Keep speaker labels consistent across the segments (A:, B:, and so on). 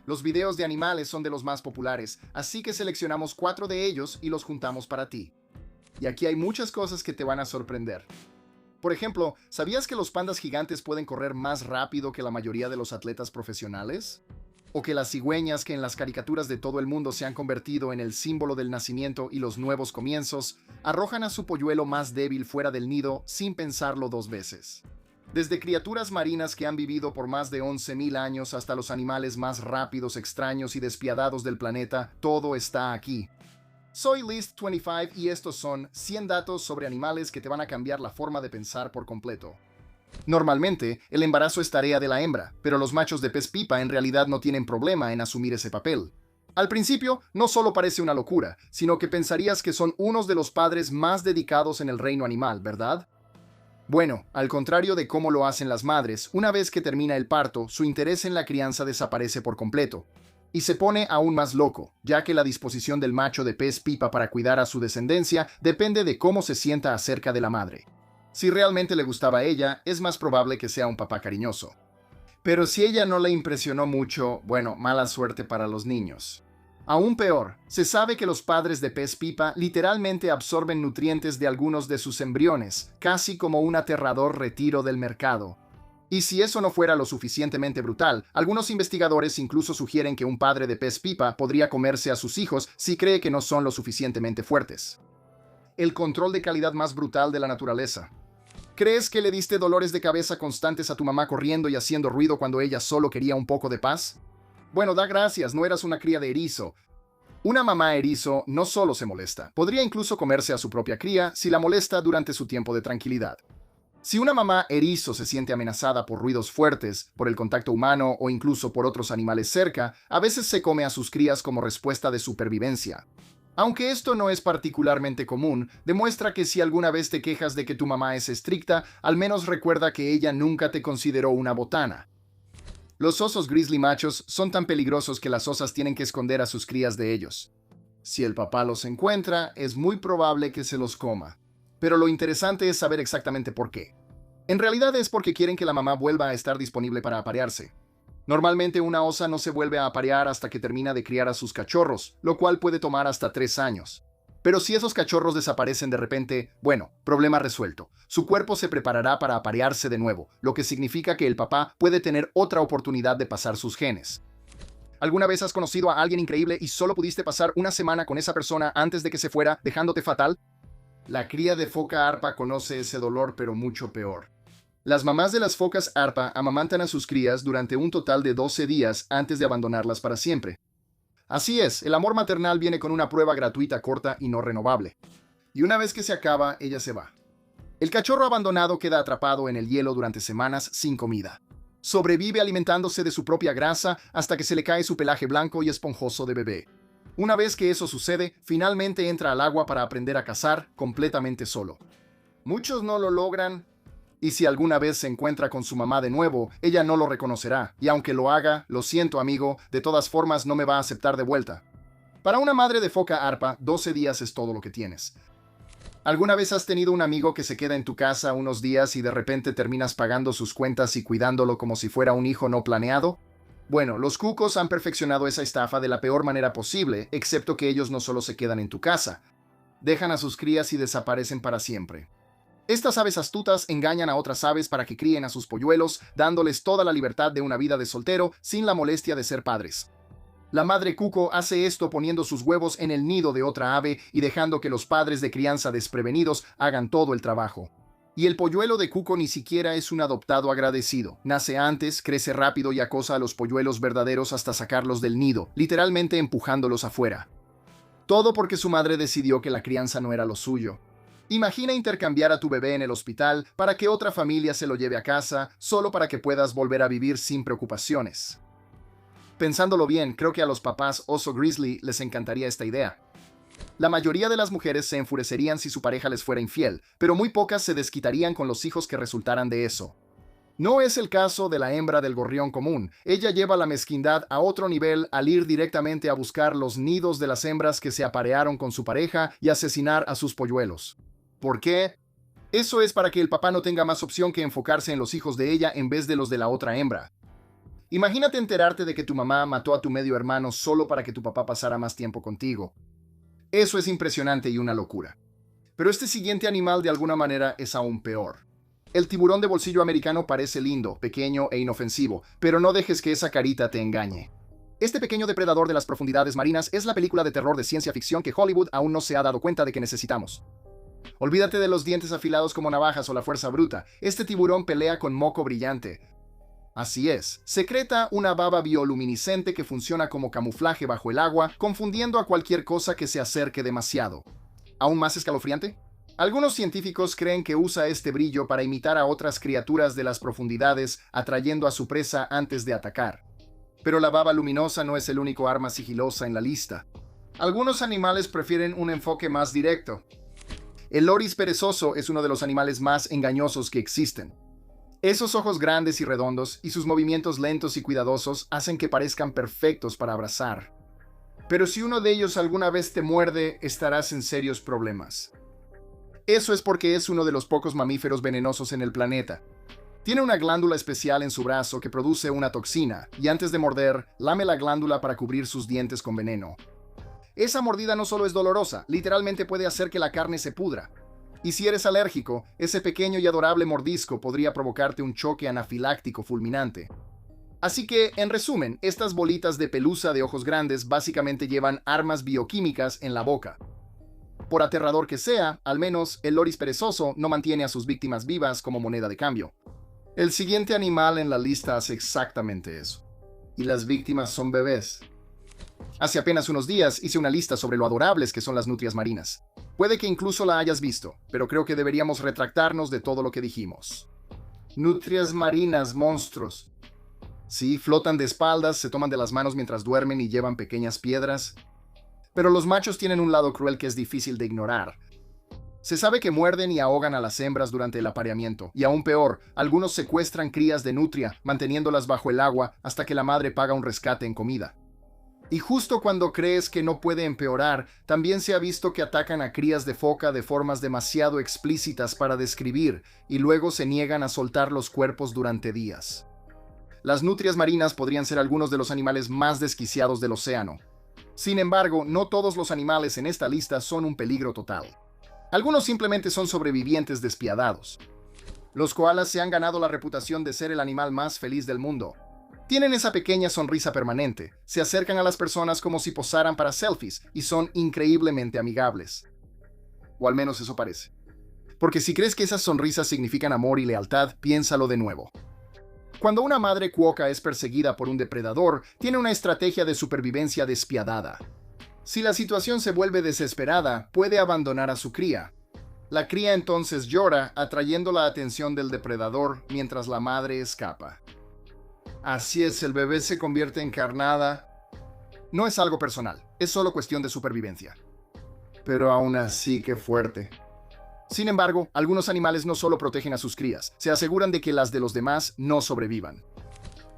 A: Los videos de animales son de los más populares, así que seleccionamos 4 de ellos y los juntamos para ti. Y aquí hay muchas cosas que te van a sorprender. Por ejemplo, ¿sabías que los pandas gigantes pueden correr más rápido que la mayoría de los atletas profesionales? ¿O que las cigüeñas que en las caricaturas de todo el mundo se han convertido en el símbolo del nacimiento y los nuevos comienzos, arrojan a su polluelo más débil fuera del nido sin pensarlo 2 veces? Desde criaturas marinas que han vivido por más de 11.000 años hasta los animales más rápidos, extraños y despiadados del planeta, todo está aquí. Soy List25 y estos son 100 datos sobre animales que te van a cambiar la forma de pensar por completo. Normalmente, el embarazo es tarea de la hembra, pero los machos de pez pipa en realidad no tienen problema en asumir ese papel. Al principio, no solo parece una locura, sino que pensarías que son unos de los padres más dedicados en el reino animal, ¿verdad? Bueno, al contrario de cómo lo hacen las madres, una vez que termina el parto, su interés en la crianza desaparece por completo. Y se pone aún más loco, ya que la disposición del macho de pez pipa para cuidar a su descendencia depende de cómo se sienta acerca de la madre. Si realmente le gustaba a ella, es más probable que sea un papá cariñoso. Pero si ella no le impresionó mucho, bueno, mala suerte para los niños. Aún peor, se sabe que los padres de pez pipa literalmente absorben nutrientes de algunos de sus embriones, casi como un aterrador retiro del mercado. Y si eso no fuera lo suficientemente brutal, algunos investigadores incluso sugieren que un padre de pez pipa podría comerse a sus hijos si cree que no son lo suficientemente fuertes. El control de calidad más brutal de la naturaleza. ¿Crees que le diste dolores de cabeza constantes a tu mamá corriendo y haciendo ruido cuando ella solo quería un poco de paz? Bueno, da gracias, no eras una cría de erizo. Una mamá erizo no solo se molesta, podría incluso comerse a su propia cría si la molesta durante su tiempo de tranquilidad. Si una mamá erizo se siente amenazada por ruidos fuertes, por el contacto humano o incluso por otros animales cerca, a veces se come a sus crías como respuesta de supervivencia. Aunque esto no es particularmente común, demuestra que si alguna vez te quejas de que tu mamá es estricta, al menos recuerda que ella nunca te consideró una botana. Los osos grizzly machos son tan peligrosos que las osas tienen que esconder a sus crías de ellos. Si el papá los encuentra, es muy probable que se los coma. Pero lo interesante es saber exactamente por qué. En realidad es porque quieren que la mamá vuelva a estar disponible para aparearse. Normalmente una osa no se vuelve a aparear hasta que termina de criar a sus cachorros, lo cual puede tomar hasta 3 años. Pero si esos cachorros desaparecen de repente, bueno, problema resuelto. Su cuerpo se preparará para aparearse de nuevo, lo que significa que el papá puede tener otra oportunidad de pasar sus genes. ¿Alguna vez has conocido a alguien increíble y solo pudiste pasar una semana con esa persona antes de que se fuera, dejándote fatal? La cría de foca arpa conoce ese dolor, pero mucho peor. Las mamás de las focas arpa amamantan a sus crías durante un total de 12 días antes de abandonarlas para siempre. Así es, el amor maternal viene con una prueba gratuita corta y no renovable. Y una vez que se acaba, ella se va. El cachorro abandonado queda atrapado en el hielo durante semanas sin comida. Sobrevive alimentándose de su propia grasa hasta que se le cae su pelaje blanco y esponjoso de bebé. Una vez que eso sucede, finalmente entra al agua para aprender a cazar completamente solo. Muchos no lo logran, y si alguna vez se encuentra con su mamá de nuevo, ella no lo reconocerá, y aunque lo haga, lo siento amigo, de todas formas no me va a aceptar de vuelta. Para una madre de foca arpa, 12 días es todo lo que tienes. ¿Alguna vez has tenido un amigo que se queda en tu casa unos días y de repente terminas pagando sus cuentas y cuidándolo como si fuera un hijo no planeado? Bueno, los cucos han perfeccionado esa estafa de la peor manera posible, excepto que ellos no solo se quedan en tu casa. Dejan a sus crías y desaparecen para siempre. Estas aves astutas engañan a otras aves para que críen a sus polluelos, dándoles toda la libertad de una vida de soltero sin la molestia de ser padres. La madre cuco hace esto poniendo sus huevos en el nido de otra ave y dejando que los padres de crianza desprevenidos hagan todo el trabajo. Y el polluelo de cuco ni siquiera es un adoptado agradecido. Nace antes, crece rápido y acosa a los polluelos verdaderos hasta sacarlos del nido, literalmente empujándolos afuera. Todo porque su madre decidió que la crianza no era lo suyo. Imagina intercambiar a tu bebé en el hospital para que otra familia se lo lleve a casa, solo para que puedas volver a vivir sin preocupaciones. Pensándolo bien, creo que a los papás oso grizzly les encantaría esta idea. La mayoría de las mujeres se enfurecerían si su pareja les fuera infiel, pero muy pocas se desquitarían con los hijos que resultaran de eso. No es el caso de la hembra del gorrión común. Ella lleva la mezquindad a otro nivel al ir directamente a buscar los nidos de las hembras que se aparearon con su pareja y asesinar a sus polluelos. ¿Por qué? Eso es para que el papá no tenga más opción que enfocarse en los hijos de ella en vez de los de la otra hembra. Imagínate enterarte de que tu mamá mató a tu medio hermano solo para que tu papá pasara más tiempo contigo. Eso es impresionante y una locura. Pero este siguiente animal de alguna manera es aún peor. El tiburón de bolsillo americano parece lindo, pequeño e inofensivo, pero no dejes que esa carita te engañe. Este pequeño depredador de las profundidades marinas es la película de terror de ciencia ficción que Hollywood aún no se ha dado cuenta de que necesitamos. Olvídate de los dientes afilados como navajas o la fuerza bruta. Este tiburón pelea con moco brillante. Así es, secreta una baba bioluminiscente que funciona como camuflaje bajo el agua, confundiendo a cualquier cosa que se acerque demasiado. ¿Aún más escalofriante? Algunos científicos creen que usa este brillo para imitar a otras criaturas de las profundidades, atrayendo a su presa antes de atacar. Pero la baba luminosa no es el único arma sigilosa en la lista. Algunos animales prefieren un enfoque más directo. El loris perezoso es uno de los animales más engañosos que existen. Esos ojos grandes y redondos y sus movimientos lentos y cuidadosos hacen que parezcan perfectos para abrazar. Pero si uno de ellos alguna vez te muerde, estarás en serios problemas. Eso es porque es uno de los pocos mamíferos venenosos en el planeta. Tiene una glándula especial en su brazo que produce una toxina, y antes de morder, lame la glándula para cubrir sus dientes con veneno. Esa mordida no solo es dolorosa, literalmente puede hacer que la carne se pudra. Y si eres alérgico, ese pequeño y adorable mordisco podría provocarte un choque anafiláctico fulminante. Así que, en resumen, estas bolitas de pelusa de ojos grandes básicamente llevan armas bioquímicas en la boca. Por aterrador que sea, al menos el loris perezoso no mantiene a sus víctimas vivas como moneda de cambio. El siguiente animal en la lista hace exactamente eso. Y las víctimas son bebés. Hace apenas unos días hice una lista sobre lo adorables que son las nutrias marinas. Puede que incluso la hayas visto, pero creo que deberíamos retractarnos de todo lo que dijimos. Nutrias marinas, monstruos. Sí, flotan de espaldas, se toman de las manos mientras duermen y llevan pequeñas piedras. Pero los machos tienen un lado cruel que es difícil de ignorar. Se sabe que muerden y ahogan a las hembras durante el apareamiento, y aún peor, algunos secuestran crías de nutria, manteniéndolas bajo el agua hasta que la madre paga un rescate en comida. Y justo cuando crees que no puede empeorar, también se ha visto que atacan a crías de foca de formas demasiado explícitas para describir, y luego se niegan a soltar los cuerpos durante días. Las nutrias marinas podrían ser algunos de los animales más desquiciados del océano. Sin embargo, no todos los animales en esta lista son un peligro total. Algunos simplemente son sobrevivientes despiadados. Los koalas se han ganado la reputación de ser el animal más feliz del mundo. Tienen esa pequeña sonrisa permanente, se acercan a las personas como si posaran para selfies y son increíblemente amigables. O al menos eso parece. Porque si crees que esas sonrisas significan amor y lealtad, piénsalo de nuevo. Cuando una madre cuoca es perseguida por un depredador, tiene una estrategia de supervivencia despiadada. Si la situación se vuelve desesperada, puede abandonar a su cría. La cría entonces llora, atrayendo la atención del depredador mientras la madre escapa. Así es, el bebé se convierte en carnada. No es algo personal, es solo cuestión de supervivencia. Pero aún así, qué fuerte. Sin embargo, algunos animales no solo protegen a sus crías, se aseguran de que las de los demás no sobrevivan.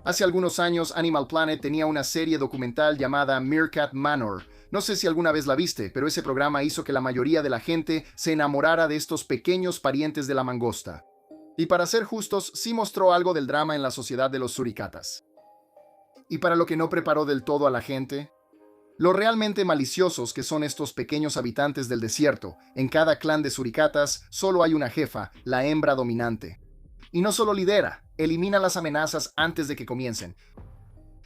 A: Hace algunos años, Animal Planet tenía una serie documental llamada Meerkat Manor. No sé si alguna vez la viste, pero ese programa hizo que la mayoría de la gente se enamorara de estos pequeños parientes de la mangosta. Y para ser justos, sí mostró algo del drama en la sociedad de los suricatas. Y para lo que no preparó del todo a la gente, lo realmente maliciosos que son estos pequeños habitantes del desierto. En cada clan de suricatas solo hay una jefa, la hembra dominante. Y no solo lidera, elimina las amenazas antes de que comiencen.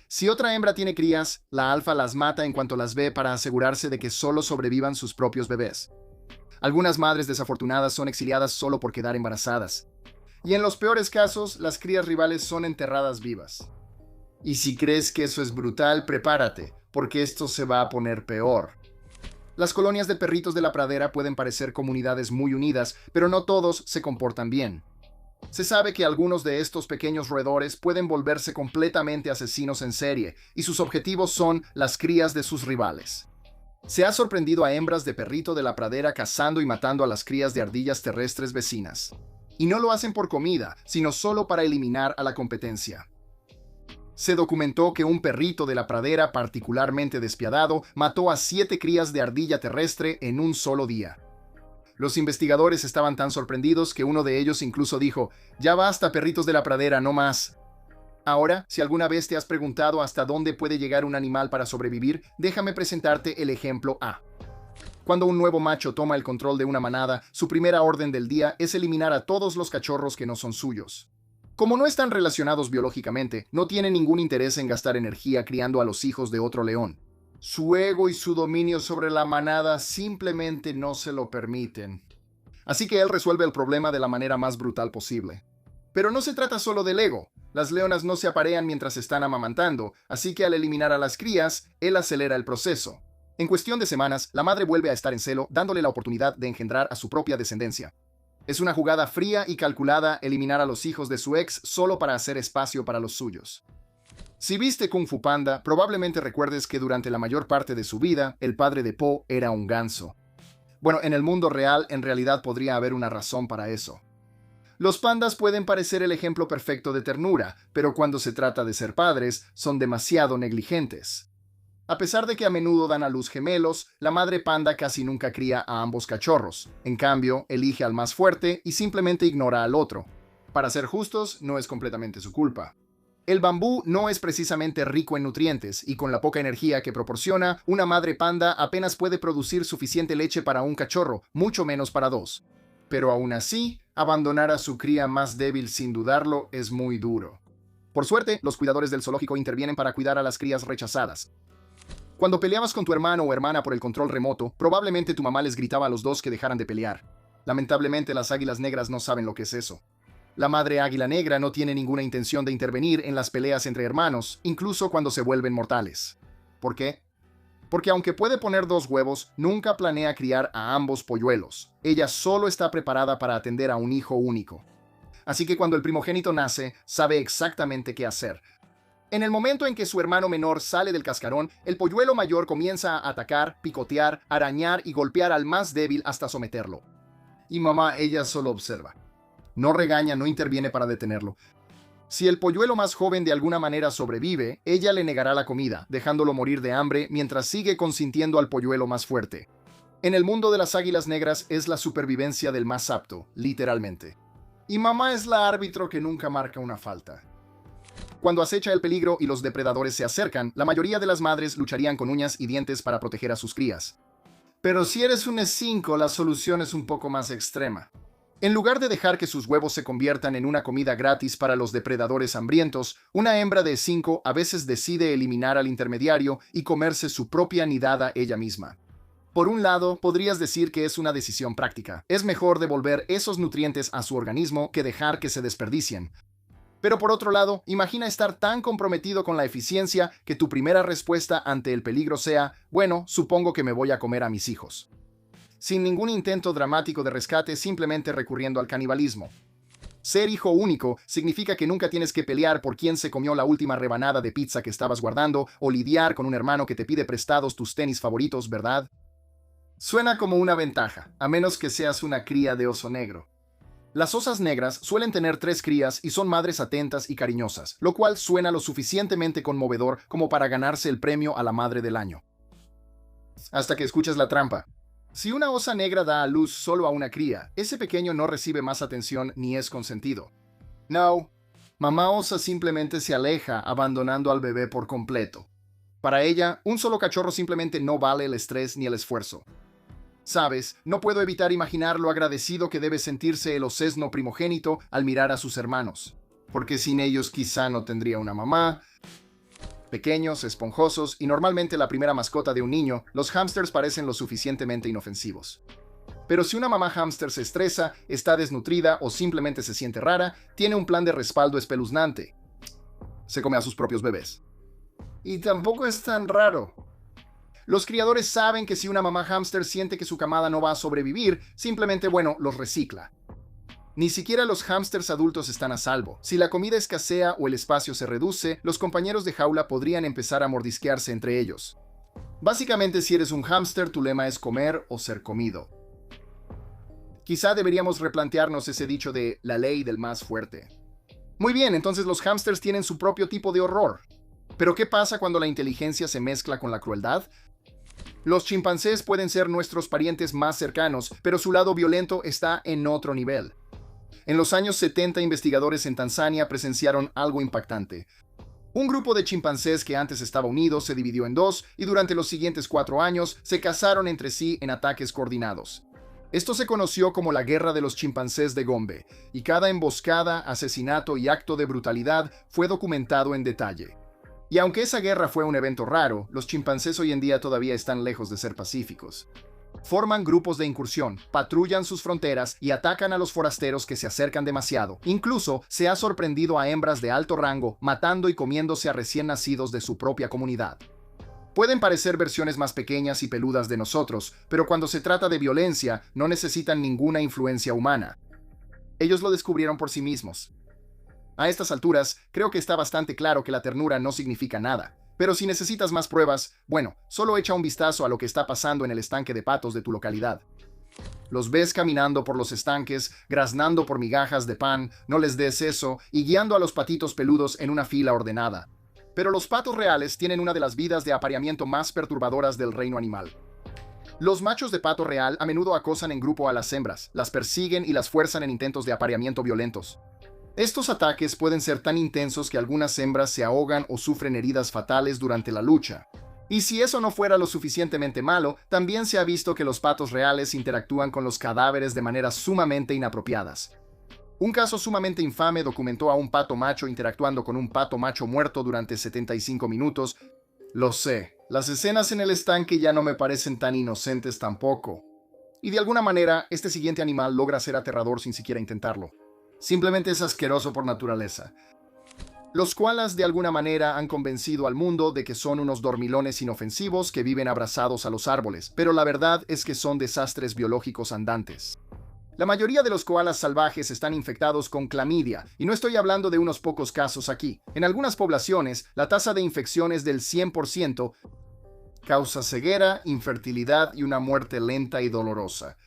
A: Si otra hembra tiene crías, la alfa las mata en cuanto las ve para asegurarse de que solo sobrevivan sus propios bebés. Algunas madres desafortunadas son exiliadas solo por quedar embarazadas. Y en los peores casos, las crías rivales son enterradas vivas. Y si crees que eso es brutal, prepárate, porque esto se va a poner peor. Las colonias de perritos de la pradera pueden parecer comunidades muy unidas, pero no todos se comportan bien. Se sabe que algunos de estos pequeños roedores pueden volverse completamente asesinos en serie, y sus objetivos son las crías de sus rivales. Se ha sorprendido a hembras de perrito de la pradera cazando y matando a las crías de ardillas terrestres vecinas. Y no lo hacen por comida, sino solo para eliminar a la competencia. Se documentó que un perrito de la pradera particularmente despiadado mató a 7 crías de ardilla terrestre en un solo día. Los investigadores estaban tan sorprendidos que uno de ellos incluso dijo: «Ya basta, perritos de la pradera, no más». Ahora, si alguna vez te has preguntado hasta dónde puede llegar un animal para sobrevivir, déjame presentarte el ejemplo A. Cuando un nuevo macho toma el control de una manada, su primera orden del día es eliminar a todos los cachorros que no son suyos. Como no están relacionados biológicamente, no tiene ningún interés en gastar energía criando a los hijos de otro león. Su ego y su dominio sobre la manada simplemente no se lo permiten. Así que él resuelve el problema de la manera más brutal posible. Pero no se trata solo del ego. Las leonas no se aparean mientras están amamantando, así que al eliminar a las crías, él acelera el proceso. En cuestión de semanas, la madre vuelve a estar en celo, dándole la oportunidad de engendrar a su propia descendencia. Es una jugada fría y calculada eliminar a los hijos de su ex solo para hacer espacio para los suyos. Si viste Kung Fu Panda, probablemente recuerdes que durante la mayor parte de su vida, el padre de Po era un ganso. Bueno, en el mundo real, en realidad podría haber una razón para eso. Los pandas pueden parecer el ejemplo perfecto de ternura, pero cuando se trata de ser padres, son demasiado negligentes. A pesar de que a menudo dan a luz gemelos, la madre panda casi nunca cría a ambos cachorros. En cambio, elige al más fuerte y simplemente ignora al otro. Para ser justos, no es completamente su culpa. El bambú no es precisamente rico en nutrientes y con la poca energía que proporciona, una madre panda apenas puede producir suficiente leche para un cachorro, mucho menos para dos. Pero aún así, abandonar a su cría más débil sin dudarlo es muy duro. Por suerte, los cuidadores del zoológico intervienen para cuidar a las crías rechazadas. Cuando peleabas con tu hermano o hermana por el control remoto, probablemente tu mamá les gritaba a los dos que dejaran de pelear. Lamentablemente, las águilas negras no saben lo que es eso. La madre águila negra no tiene ninguna intención de intervenir en las peleas entre hermanos, incluso cuando se vuelven mortales. ¿Por qué? Porque aunque puede poner 2 huevos, nunca planea criar a ambos polluelos. Ella solo está preparada para atender a un hijo único. Así que cuando el primogénito nace, sabe exactamente qué hacer. En el momento en que su hermano menor sale del cascarón, el polluelo mayor comienza a atacar, picotear, arañar y golpear al más débil hasta someterlo. Y mamá, ella solo observa. No regaña, no interviene para detenerlo. Si el polluelo más joven de alguna manera sobrevive, ella le negará la comida, dejándolo morir de hambre mientras sigue consintiendo al polluelo más fuerte. En el mundo de las águilas negras es la supervivencia del más apto, literalmente. Y mamá es la árbitro que nunca marca una falta. Cuando acecha el peligro y los depredadores se acercan, la mayoría de las madres lucharían con uñas y dientes para proteger a sus crías. Pero si eres un E5, la solución es un poco más extrema. En lugar de dejar que sus huevos se conviertan en una comida gratis para los depredadores hambrientos, una hembra de E5 a veces decide eliminar al intermediario y comerse su propia nidada ella misma. Por un lado, podrías decir que es una decisión práctica. Es mejor devolver esos nutrientes a su organismo que dejar que se desperdicien. Pero por otro lado, imagina estar tan comprometido con la eficiencia que tu primera respuesta ante el peligro sea, bueno, supongo que me voy a comer a mis hijos. Sin ningún intento dramático de rescate, simplemente recurriendo al canibalismo. Ser hijo único significa que nunca tienes que pelear por quién se comió la última rebanada de pizza que estabas guardando o lidiar con un hermano que te pide prestados tus tenis favoritos, ¿verdad? Suena como una ventaja, a menos que seas una cría de oso negro. Las osas negras suelen tener 3 crías y son madres atentas y cariñosas, lo cual suena lo suficientemente conmovedor como para ganarse el premio a la madre del año. Hasta que escuchas la trampa. Si una osa negra da a luz solo a una cría, ese pequeño no recibe más atención ni es consentido. No, mamá osa simplemente se aleja, abandonando al bebé por completo. Para ella, un solo cachorro simplemente no vale el estrés ni el esfuerzo. Sabes, no puedo evitar imaginar lo agradecido que debe sentirse el osesno primogénito al mirar a sus hermanos, porque sin ellos quizá no tendría una mamá. Pequeños, esponjosos y normalmente la primera mascota de un niño, los hámsters parecen lo suficientemente inofensivos. Pero si una mamá hámster se estresa, está desnutrida o simplemente se siente rara, tiene un plan de respaldo espeluznante. Se come a sus propios bebés. Y tampoco es tan raro. Los criadores saben que si una mamá hámster siente que su camada no va a sobrevivir, simplemente, los recicla. Ni siquiera los hámsters adultos están a salvo. Si la comida escasea o el espacio se reduce, los compañeros de jaula podrían empezar a mordisquearse entre ellos. Básicamente, si eres un hámster, tu lema es comer o ser comido. Quizá deberíamos replantearnos ese dicho de la ley del más fuerte. Muy bien, entonces los hámsters tienen su propio tipo de horror. ¿Pero qué pasa cuando la inteligencia se mezcla con la crueldad? Los chimpancés pueden ser nuestros parientes más cercanos, pero su lado violento está en otro nivel. En los años 70, investigadores en Tanzania presenciaron algo impactante. Un grupo de chimpancés que antes estaba unido se dividió en dos y durante los siguientes 4 años se cazaron entre sí en ataques coordinados. Esto se conoció como la Guerra de los Chimpancés de Gombe, y cada emboscada, asesinato y acto de brutalidad fue documentado en detalle. Y aunque esa guerra fue un evento raro, los chimpancés hoy en día todavía están lejos de ser pacíficos. Forman grupos de incursión, patrullan sus fronteras y atacan a los forasteros que se acercan demasiado. Incluso se ha sorprendido a hembras de alto rango matando y comiéndose a recién nacidos de su propia comunidad. Pueden parecer versiones más pequeñas y peludas de nosotros, pero cuando se trata de violencia no necesitan ninguna influencia humana. Ellos lo descubrieron por sí mismos. A estas alturas, creo que está bastante claro que la ternura no significa nada. Pero si necesitas más pruebas, bueno, solo echa un vistazo a lo que está pasando en el estanque de patos de tu localidad. Los ves caminando por los estanques, graznando por migajas de pan, no les des eso, y guiando a los patitos peludos en una fila ordenada. Pero los patos reales tienen una de las vidas de apareamiento más perturbadoras del reino animal. Los machos de pato real a menudo acosan en grupo a las hembras, las persiguen y las fuerzan en intentos de apareamiento violentos. Estos ataques pueden ser tan intensos que algunas hembras se ahogan o sufren heridas fatales durante la lucha. Y si eso no fuera lo suficientemente malo, también se ha visto que los patos reales interactúan con los cadáveres de maneras sumamente inapropiadas. Un caso sumamente infame documentó a un pato macho interactuando con un pato macho muerto durante 75 minutos. Lo sé, las escenas en el estanque ya no me parecen tan inocentes tampoco. Y de alguna manera, este siguiente animal logra ser aterrador sin siquiera intentarlo. Simplemente es asqueroso por naturaleza. Los koalas de alguna manera han convencido al mundo de que son unos dormilones inofensivos que viven abrazados a los árboles, pero la verdad es que son desastres biológicos andantes. La mayoría de los koalas salvajes están infectados con clamidia, y no estoy hablando de unos pocos casos aquí. En algunas poblaciones, la tasa de infección es del 100%, causa ceguera, infertilidad y una muerte lenta y dolorosa.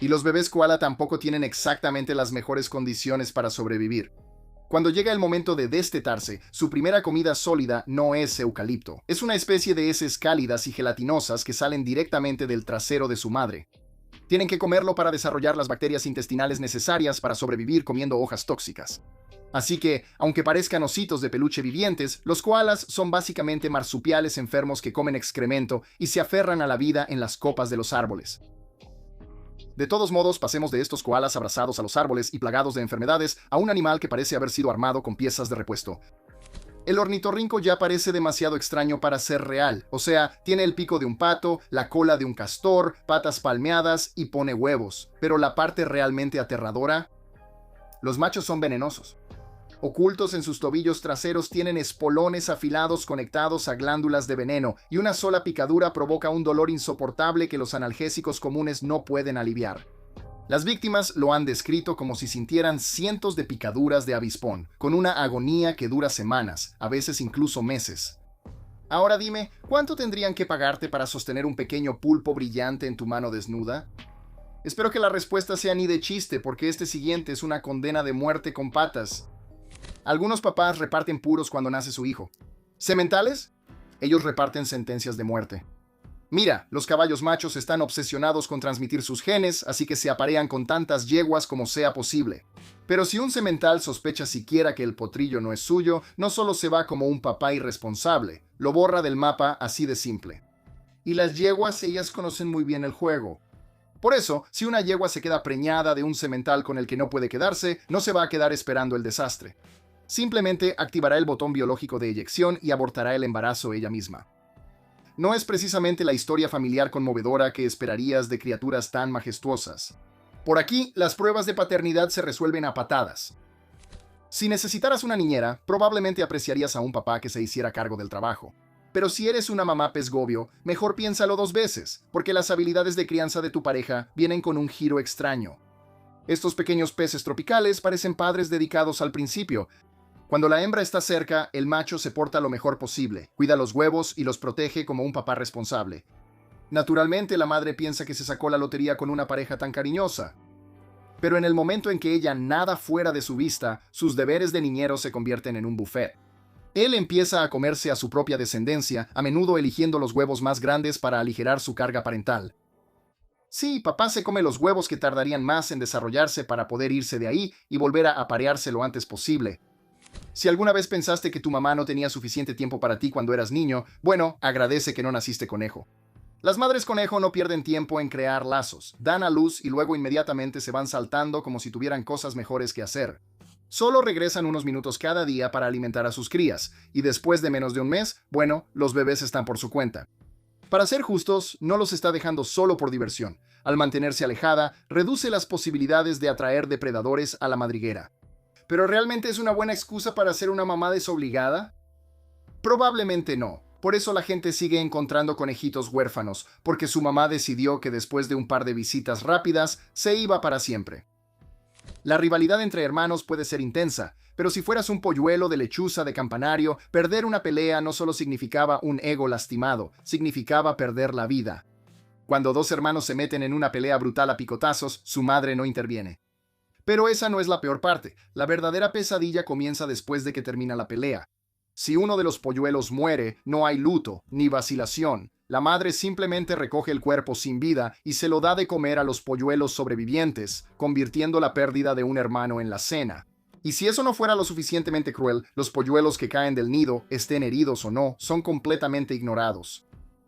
A: Y los bebés koala tampoco tienen exactamente las mejores condiciones para sobrevivir. Cuando llega el momento de destetarse, su primera comida sólida no es eucalipto. Es una especie de heces cálidas y gelatinosas que salen directamente del trasero de su madre. Tienen que comerlo para desarrollar las bacterias intestinales necesarias para sobrevivir comiendo hojas tóxicas. Así que, aunque parezcan ositos de peluche vivientes, los koalas son básicamente marsupiales enfermos que comen excremento y se aferran a la vida en las copas de los árboles. De todos modos, pasemos de estos koalas abrazados a los árboles y plagados de enfermedades a un animal que parece haber sido armado con piezas de repuesto. El ornitorrinco ya parece demasiado extraño para ser real, o sea, tiene el pico de un pato, la cola de un castor, patas palmeadas y pone huevos. Pero la parte realmente aterradora, los machos son venenosos. Ocultos en sus tobillos traseros tienen espolones afilados conectados a glándulas de veneno, y una sola picadura provoca un dolor insoportable que los analgésicos comunes no pueden aliviar. Las víctimas lo han descrito como si sintieran cientos de picaduras de avispón, con una agonía que dura semanas, a veces incluso meses. Ahora dime, ¿cuánto tendrían que pagarte para sostener un pequeño pulpo brillante en tu mano desnuda? Espero que la respuesta sea ni de chiste, porque este siguiente es una condena de muerte con patas. Algunos papás reparten puros cuando nace su hijo. ¿Sementales? Ellos reparten sentencias de muerte. Mira, los caballos machos están obsesionados con transmitir sus genes, así que se aparean con tantas yeguas como sea posible. Pero si un semental sospecha siquiera que el potrillo no es suyo, no solo se va como un papá irresponsable, lo borra del mapa así de simple. Y las yeguas, ellas conocen muy bien el juego. Por eso, si una yegua se queda preñada de un semental con el que no puede quedarse, no se va a quedar esperando el desastre. Simplemente activará el botón biológico de eyección y abortará el embarazo ella misma. No es precisamente la historia familiar conmovedora que esperarías de criaturas tan majestuosas. Por aquí, las pruebas de paternidad se resuelven a patadas. Si necesitaras una niñera, probablemente apreciarías a un papá que se hiciera cargo del trabajo. Pero si eres una mamá pez gobio, mejor piénsalo 2 veces, porque las habilidades de crianza de tu pareja vienen con un giro extraño. Estos pequeños peces tropicales parecen padres dedicados al principio. Cuando la hembra está cerca, el macho se porta lo mejor posible, cuida los huevos y los protege como un papá responsable. Naturalmente, la madre piensa que se sacó la lotería con una pareja tan cariñosa. Pero en el momento en que ella nada fuera de su vista, sus deberes de niñero se convierten en un buffet. Él empieza a comerse a su propia descendencia, a menudo eligiendo los huevos más grandes para aligerar su carga parental. Sí, papá se come los huevos que tardarían más en desarrollarse para poder irse de ahí y volver a aparearse lo antes posible. Si alguna vez pensaste que tu mamá no tenía suficiente tiempo para ti cuando eras niño, bueno, agradece que no naciste conejo. Las madres conejo no pierden tiempo en crear lazos, dan a luz y luego inmediatamente se van saltando como si tuvieran cosas mejores que hacer. Solo regresan unos minutos cada día para alimentar a sus crías, y después de menos de un mes, bueno, los bebés están por su cuenta. Para ser justos, no los está dejando solo por diversión. Al mantenerse alejada, reduce las posibilidades de atraer depredadores a la madriguera. ¿Pero realmente es una buena excusa para ser una mamá desobligada? Probablemente no. Por eso la gente sigue encontrando conejitos huérfanos, porque su mamá decidió que después de un par de visitas rápidas, se iba para siempre. La rivalidad entre hermanos puede ser intensa, pero si fueras un polluelo de lechuza de campanario, perder una pelea no solo significaba un ego lastimado, significaba perder la vida. Cuando dos hermanos se meten en una pelea brutal a picotazos, su madre no interviene. Pero esa no es la peor parte. La verdadera pesadilla comienza después de que termina la pelea. Si uno de los polluelos muere, no hay luto ni vacilación. La madre simplemente recoge el cuerpo sin vida y se lo da de comer a los polluelos sobrevivientes, convirtiendo la pérdida de un hermano en la cena. Y si eso no fuera lo suficientemente cruel, los polluelos que caen del nido, estén heridos o no, son completamente ignorados.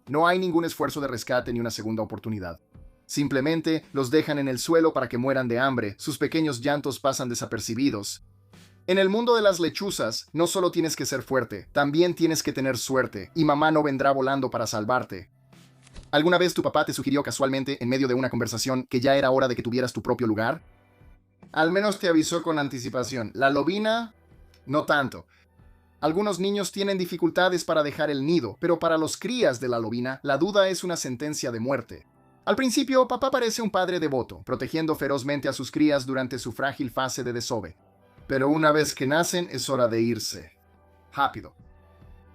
A: No hay ningún esfuerzo de rescate ni una segunda oportunidad. Simplemente los dejan en el suelo para que mueran de hambre, sus pequeños llantos pasan desapercibidos. En el mundo de las lechuzas, no solo tienes que ser fuerte, también tienes que tener suerte, y mamá no vendrá volando para salvarte. ¿Alguna vez tu papá te sugirió casualmente, en medio de una conversación, que ya era hora de que tuvieras tu propio lugar? Al menos te avisó con anticipación. La lobina, no tanto. Algunos niños tienen dificultades para dejar el nido, pero para los crías de la lobina, la duda es una sentencia de muerte. Al principio, papá parece un padre devoto, protegiendo ferozmente a sus crías durante su frágil fase de desove. Pero una vez que nacen, es hora de irse. Rápido.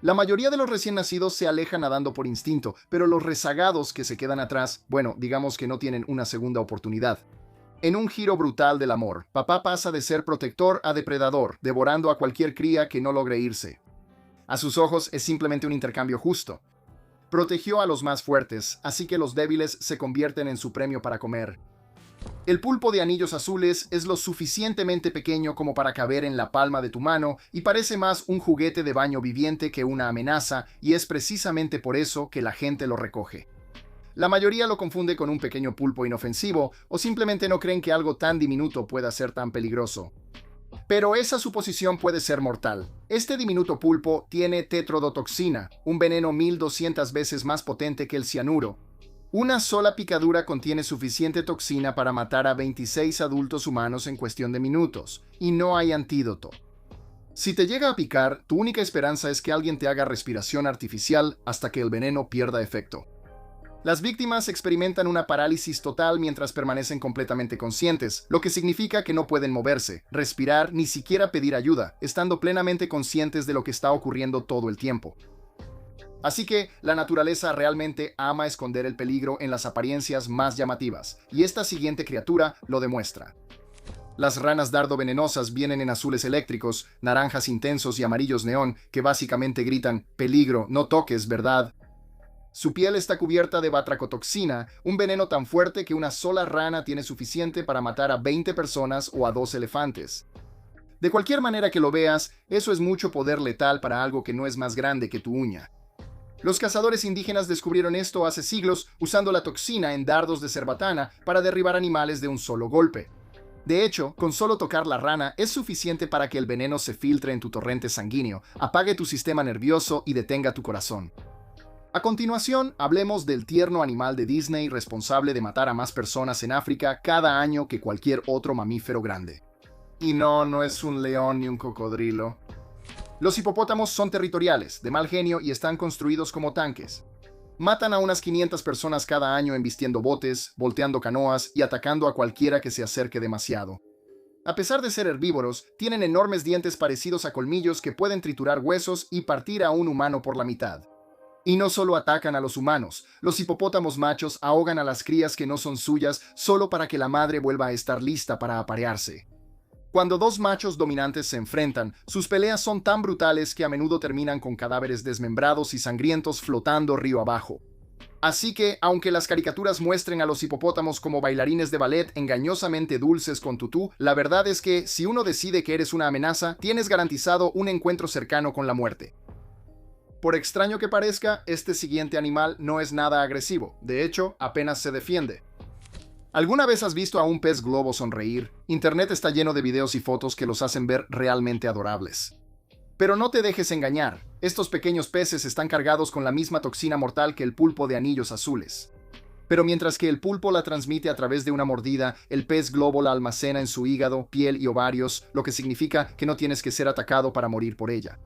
A: La mayoría de los recién nacidos se alejan nadando por instinto, pero los rezagados que se quedan atrás, bueno, digamos que no tienen una segunda oportunidad. En un giro brutal del amor, papá pasa de ser protector a depredador, devorando a cualquier cría que no logre irse. A sus ojos es simplemente un intercambio justo. Protegió a los más fuertes, así que los débiles se convierten en su premio para comer. El pulpo de anillos azules es lo suficientemente pequeño como para caber en la palma de tu mano y parece más un juguete de baño viviente que una amenaza, y es precisamente por eso que la gente lo recoge. La mayoría lo confunde con un pequeño pulpo inofensivo o simplemente no creen que algo tan diminuto pueda ser tan peligroso. Pero esa suposición puede ser mortal. Este diminuto pulpo tiene tetrodotoxina, un veneno 1200 veces más potente que el cianuro. Una sola picadura contiene suficiente toxina para matar a 26 adultos humanos en cuestión de minutos, y no hay antídoto. Si te llega a picar, tu única esperanza es que alguien te haga respiración artificial hasta que el veneno pierda efecto. Las víctimas experimentan una parálisis total mientras permanecen completamente conscientes, lo que significa que no pueden moverse, respirar, ni siquiera pedir ayuda, estando plenamente conscientes de lo que está ocurriendo todo el tiempo. Así que la naturaleza realmente ama esconder el peligro en las apariencias más llamativas, y esta siguiente criatura lo demuestra. Las ranas dardo venenosas vienen en azules eléctricos, naranjas intensos y amarillos neón que básicamente gritan «peligro, no toques, ¿verdad?». Su piel está cubierta de batracotoxina, un veneno tan fuerte que una sola rana tiene suficiente para matar a 20 personas o a 2 elefantes. De cualquier manera que lo veas, eso es mucho poder letal para algo que no es más grande que tu uña. Los cazadores indígenas descubrieron esto hace siglos usando la toxina en dardos de cerbatana para derribar animales de un solo golpe. De hecho, con solo tocar la rana es suficiente para que el veneno se filtre en tu torrente sanguíneo, apague tu sistema nervioso y detenga tu corazón. A continuación, hablemos del tierno animal de Disney responsable de matar a más personas en África cada año que cualquier otro mamífero grande. Y no es un león ni un cocodrilo. Los hipopótamos son territoriales, de mal genio y están construidos como tanques. Matan a unas 500 personas cada año embistiendo botes, volteando canoas y atacando a cualquiera que se acerque demasiado. A pesar de ser herbívoros, tienen enormes dientes parecidos a colmillos que pueden triturar huesos y partir a un humano por la mitad. Y no solo atacan a los humanos, los hipopótamos machos ahogan a las crías que no son suyas solo para que la madre vuelva a estar lista para aparearse. Cuando dos machos dominantes se enfrentan, sus peleas son tan brutales que a menudo terminan con cadáveres desmembrados y sangrientos flotando río abajo. Así que, aunque las caricaturas muestren a los hipopótamos como bailarines de ballet engañosamente dulces con tutú, la verdad es que, si uno decide que eres una amenaza, tienes garantizado un encuentro cercano con la muerte. Por extraño que parezca, este siguiente animal no es nada agresivo, de hecho, apenas se defiende. ¿Alguna vez has visto a un pez globo sonreír? Internet está lleno de videos y fotos que los hacen ver realmente adorables. Pero no te dejes engañar, estos pequeños peces están cargados con la misma toxina mortal que el pulpo de anillos azules. Pero mientras que el pulpo la transmite a través de una mordida, el pez globo la almacena en su hígado, piel y ovarios, lo que significa que no tienes que ser atacado para morir por ella.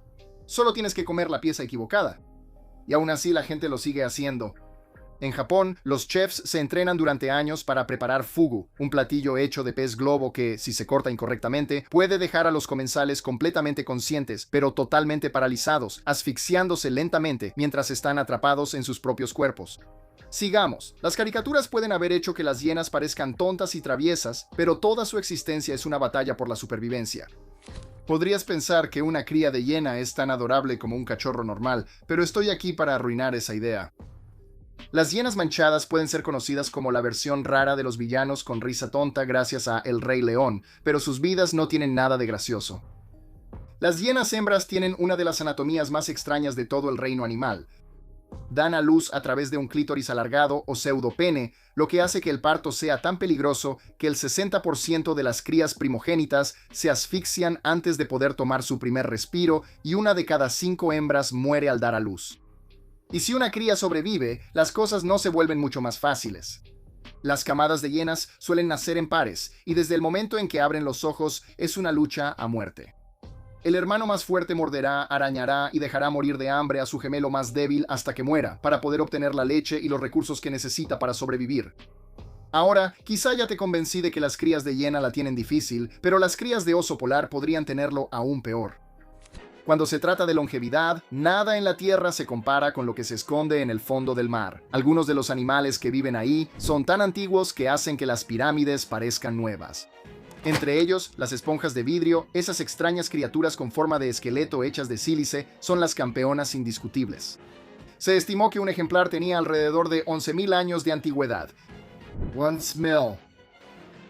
A: Solo tienes que comer la pieza equivocada. Y aún así la gente lo sigue haciendo. En Japón, los chefs se entrenan durante años para preparar fugu, un platillo hecho de pez globo que, si se corta incorrectamente, puede dejar a los comensales completamente conscientes, pero totalmente paralizados, asfixiándose lentamente mientras están atrapados en sus propios cuerpos. Sigamos. Las caricaturas pueden haber hecho que las hienas parezcan tontas y traviesas, pero toda su existencia es una batalla por la supervivencia. Podrías pensar que una cría de hiena es tan adorable como un cachorro normal, pero estoy aquí para arruinar esa idea. Las hienas manchadas pueden ser conocidas como la versión rara de los villanos con risa tonta gracias a El Rey León, pero sus vidas no tienen nada de gracioso. Las hienas hembras tienen una de las anatomías más extrañas de todo el reino animal. Dan a luz a través de un clítoris alargado o pseudopene, lo que hace que el parto sea tan peligroso que el 60% de las crías primogénitas se asfixian antes de poder tomar su primer respiro y una de cada 5 hembras muere al dar a luz. Y si una cría sobrevive, las cosas no se vuelven mucho más fáciles. Las camadas de hienas suelen nacer en pares, y desde el momento en que abren los ojos es una lucha a muerte. El hermano más fuerte morderá, arañará y dejará morir de hambre a su gemelo más débil hasta que muera, para poder obtener la leche y los recursos que necesita para sobrevivir. Ahora, quizá ya te convencí de que las crías de hiena la tienen difícil, pero las crías de oso polar podrían tenerlo aún peor. Cuando se trata de longevidad, nada en la Tierra se compara con lo que se esconde en el fondo del mar. Algunos de los animales que viven ahí son tan antiguos que hacen que las pirámides parezcan nuevas. Entre ellos, las esponjas de vidrio, esas extrañas criaturas con forma de esqueleto hechas de sílice, son las campeonas indiscutibles. Se estimó que un ejemplar tenía alrededor de 11.000 años de antigüedad.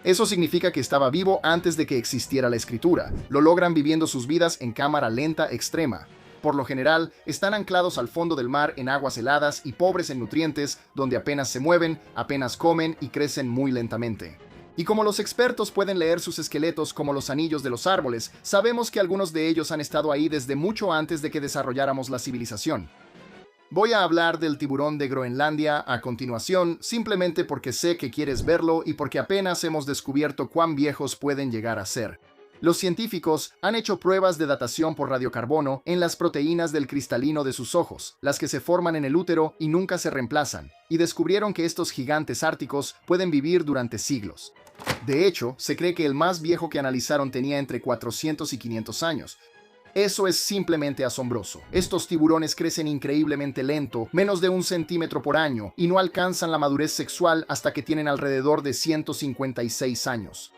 A: Eso significa que estaba vivo antes de que existiera la escritura. Lo logran viviendo sus vidas en cámara lenta extrema. Por lo general, están anclados al fondo del mar en aguas heladas y pobres en nutrientes, donde apenas se mueven, apenas comen y crecen muy lentamente. Y como los expertos pueden leer sus esqueletos como los anillos de los árboles, sabemos que algunos de ellos han estado ahí desde mucho antes de que desarrolláramos la civilización. Voy a hablar del tiburón de Groenlandia a continuación, simplemente porque sé que quieres verlo y porque apenas hemos descubierto cuán viejos pueden llegar a ser. Los científicos han hecho pruebas de datación por radiocarbono en las proteínas del cristalino de sus ojos, las que se forman en el útero y nunca se reemplazan, y descubrieron que estos gigantes árticos pueden vivir durante siglos. De hecho, se cree que el más viejo que analizaron tenía entre 400 y 500 años. Eso es simplemente asombroso. Estos tiburones crecen increíblemente lento, menos de 1 centímetro por año, y no alcanzan la madurez sexual hasta que tienen alrededor de 156 años.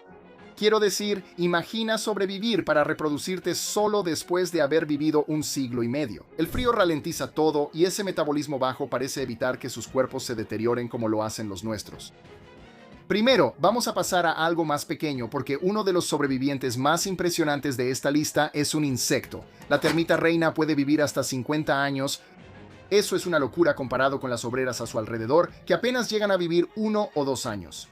A: Quiero decir, imagina sobrevivir para reproducirte solo después de haber vivido 1 siglo y medio. El frío ralentiza todo y ese metabolismo bajo parece evitar que sus cuerpos se deterioren como lo hacen los nuestros. Primero, vamos a pasar a algo más pequeño porque uno de los sobrevivientes más impresionantes de esta lista es un insecto. La termita reina puede vivir hasta 50 años. Eso es una locura comparado con las obreras a su alrededor, que apenas llegan a vivir 1 o 2 años.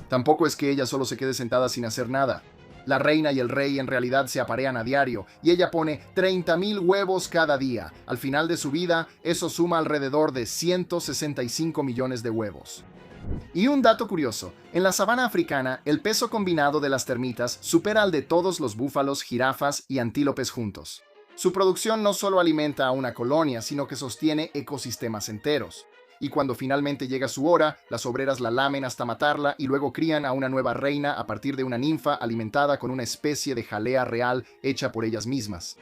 A: Tampoco es que ella solo se quede sentada sin hacer nada. La reina y el rey en realidad se aparean a diario, y ella pone 30.000 huevos cada día. Al final de su vida, eso suma alrededor de 165 millones de huevos. Y un dato curioso, en la sabana africana, el peso combinado de las termitas supera al de todos los búfalos, jirafas y antílopes juntos. Su producción no solo alimenta a una colonia, sino que sostiene ecosistemas enteros. Y cuando finalmente llega su hora, las obreras la lamen hasta matarla y luego crían a una nueva reina a partir de una ninfa alimentada con una especie de jalea real hecha por ellas mismas.